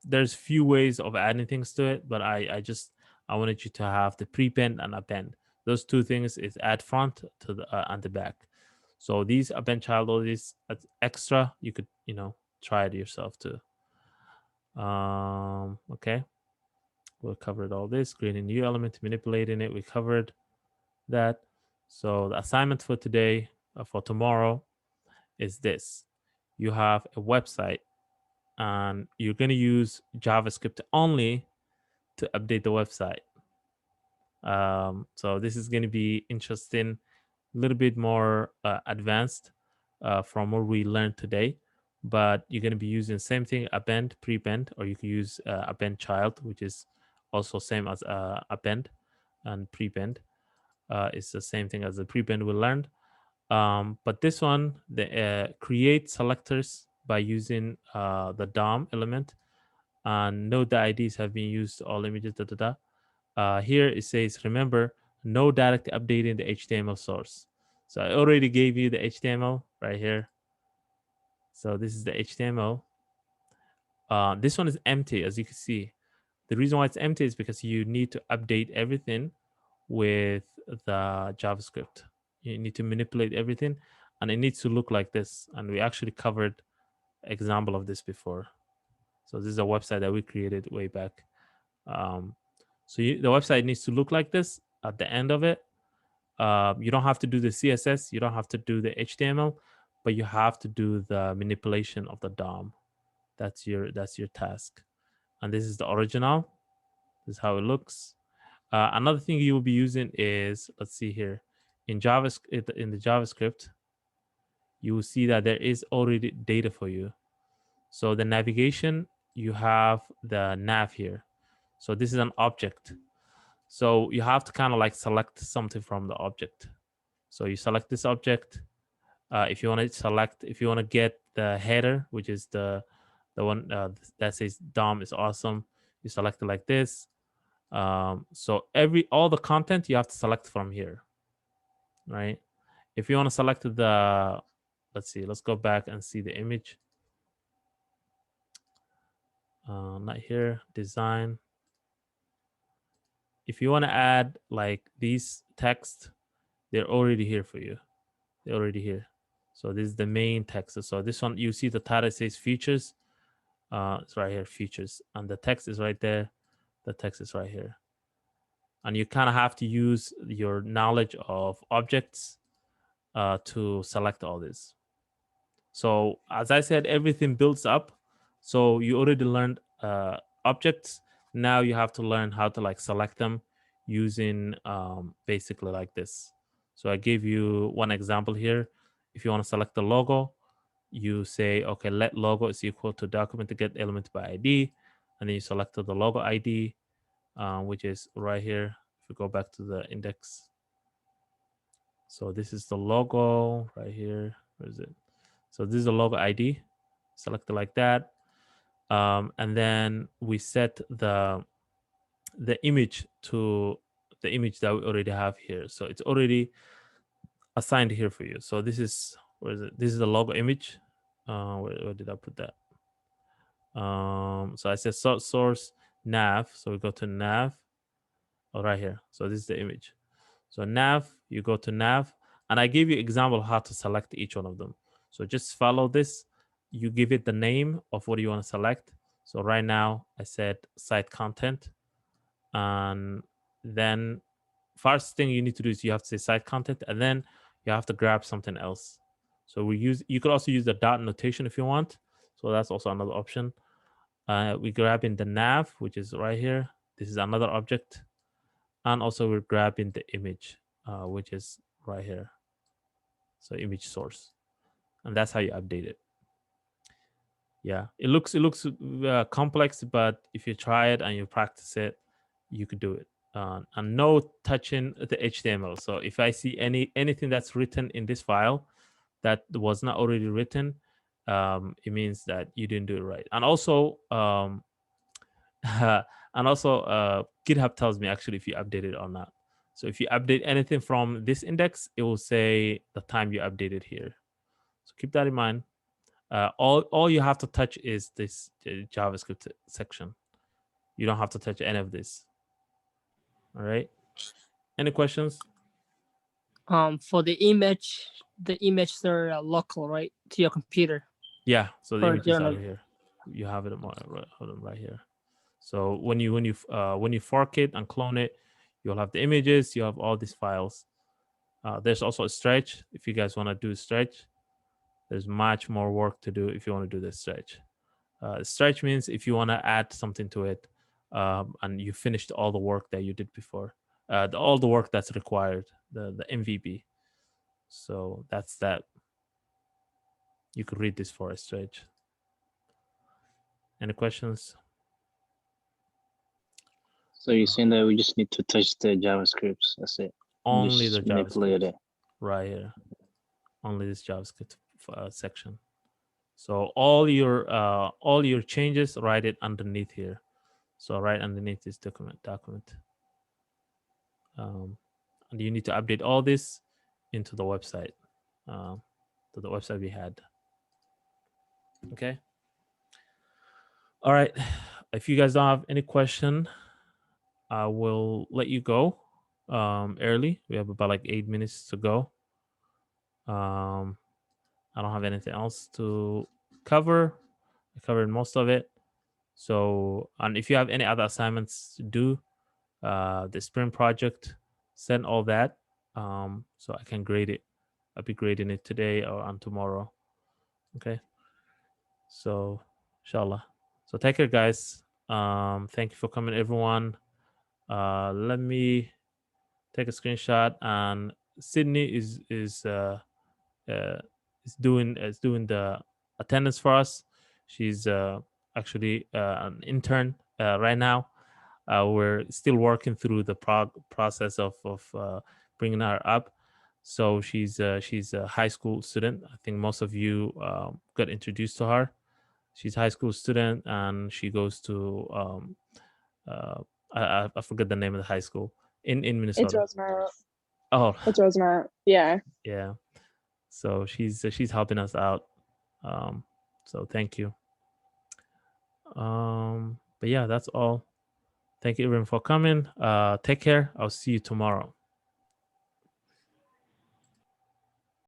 there's few ways of adding things to it, but I wanted you to have the prepend and append. Those two things is add front to the and the back. So these append child, all these extra, you could try it yourself too. Okay, we covered all this. Creating a new element, manipulating it, we covered that. So the assignment for today, for tomorrow, is this. You have a website and you're going to use JavaScript only to update the website. So this is going to be interesting, a little bit more advanced from what we learned today, but you're going to be using same thing, append, prepend, or you can use append child, which is also same as append, and prepend. It's the same thing as the prepend we learned. But this one, the create selectors by using the DOM element, and note the IDs have been used to all images. Here it says, remember, no direct updating the HTML source. So I already gave you the HTML right here. So this is the HTML. This one is empty, as you can see. The reason why it's empty is because you need to update everything with the JavaScript. You need to manipulate everything, and it needs to look like this. And we actually covered example of this before. So this is a website that we created way back. So the website needs to look like this at the end of it. You don't have to do the CSS, you don't have to do the HTML, but you have to do the manipulation of the DOM. That's your task. And this is the original. This is how it looks. Another thing you will be using is, let's see here, in JavaScript, in the JavaScript, you will see that there is already data for you. So the navigation, you have the nav here. So this is an object. So you have to kind of like select something from the object. So you select this object. If you want to select, if you want to get the header, which is the one that says DOM is awesome, you select it like this. So all the content you have to select from here, right? If you want to select the, let's see, let's go back and see the image. Not here, design. If you want to add like these text, they're already here for you. They're already here. So this is the main text. So this one, you see the title says features. It's right here, features. And the text is right there. The text is right here. And you kind of have to use your knowledge of objects to select all this. So as I said, everything builds up. So you already learned objects. Now you have to learn how to like select them using basically like this. So I gave you one example here. If you want to select the logo, you say, okay, let logo is equal to document to get element by ID. and then you selected the logo ID, which is right here. If we go back to the index, so this is the logo right here. Where is it? So this is the logo ID. Select it like that, and then we set the image to the image that we already have here. So it's already assigned here for you. So this is, where is it? This is the logo image. Where did I put that? So I said source nav. So we go to nav. Oh, right here. So this is the image. So nav, you go to nav, and I gave you example how to select each one of them. So just follow this. You give it the name of what you want to select. So right now I said site content, and then first thing you need to do is you have to say site content, and then you have to grab something else. So you could also use the dot notation if you want. So that's also another option. We grab in the nav, which is right here. This is another object. And also we're grabbing the image, which is right here. So image source. And that's how you update it. Yeah, it looks complex, but if you try it and you practice it, you could do it. And no touching the HTML. So if I see anything that's written in this file that was not already written, it means that you didn't do it right. And also, GitHub tells me actually if you update it or not. So if you update anything from this index, it will say the time you updated here. So keep that in mind. All you have to touch is this JavaScript section. You don't have to touch any of this. All right. Any questions? For the images are local, right, to your computer. Yeah. So the Or image is they're over here. You have it right here. So when you fork it and clone it, you'll have the images. You have all these files. There's also a stretch. If you guys want to do stretch, there's much more work to do if you want to do the stretch. Stretch means if you want to add something to it, and you finished all the work that you did before, all the work that's required, the MVP. So that's that. You could read this for a stretch. Any questions? So you're saying that we just need to touch the JavaScripts. That's it. Only Just the manipulate JavaScript it. right here. Only this JavaScript section. So all your changes, write it underneath here. So right underneath this document. And you need to update all this into the website, to the website we had. Okay. All right. If you guys don't have any question, I will let you go early. We have about like 8 minutes to go. I don't have anything else to cover. I covered most of it. So, and if you have any other assignments to do, the sprint project, send all that, so I can grade it. I'll be grading it today or on tomorrow. Okay. So, inshallah. So take care, guys. Thank you for coming, everyone. Let me take a screenshot. And Sydney is doing the attendance for us. She's actually an intern right now. We're still working through the process of bringing her up. So she's a high school student. I think most of you got introduced to her. She's a high school student, and she goes to I forget the name of the high school in Minnesota. It's Rosemont. Oh, It's Rosemont. Yeah. yeah. So she's helping us out. So thank you. But yeah, that's all. Thank you everyone for coming. Take care. I'll see you tomorrow.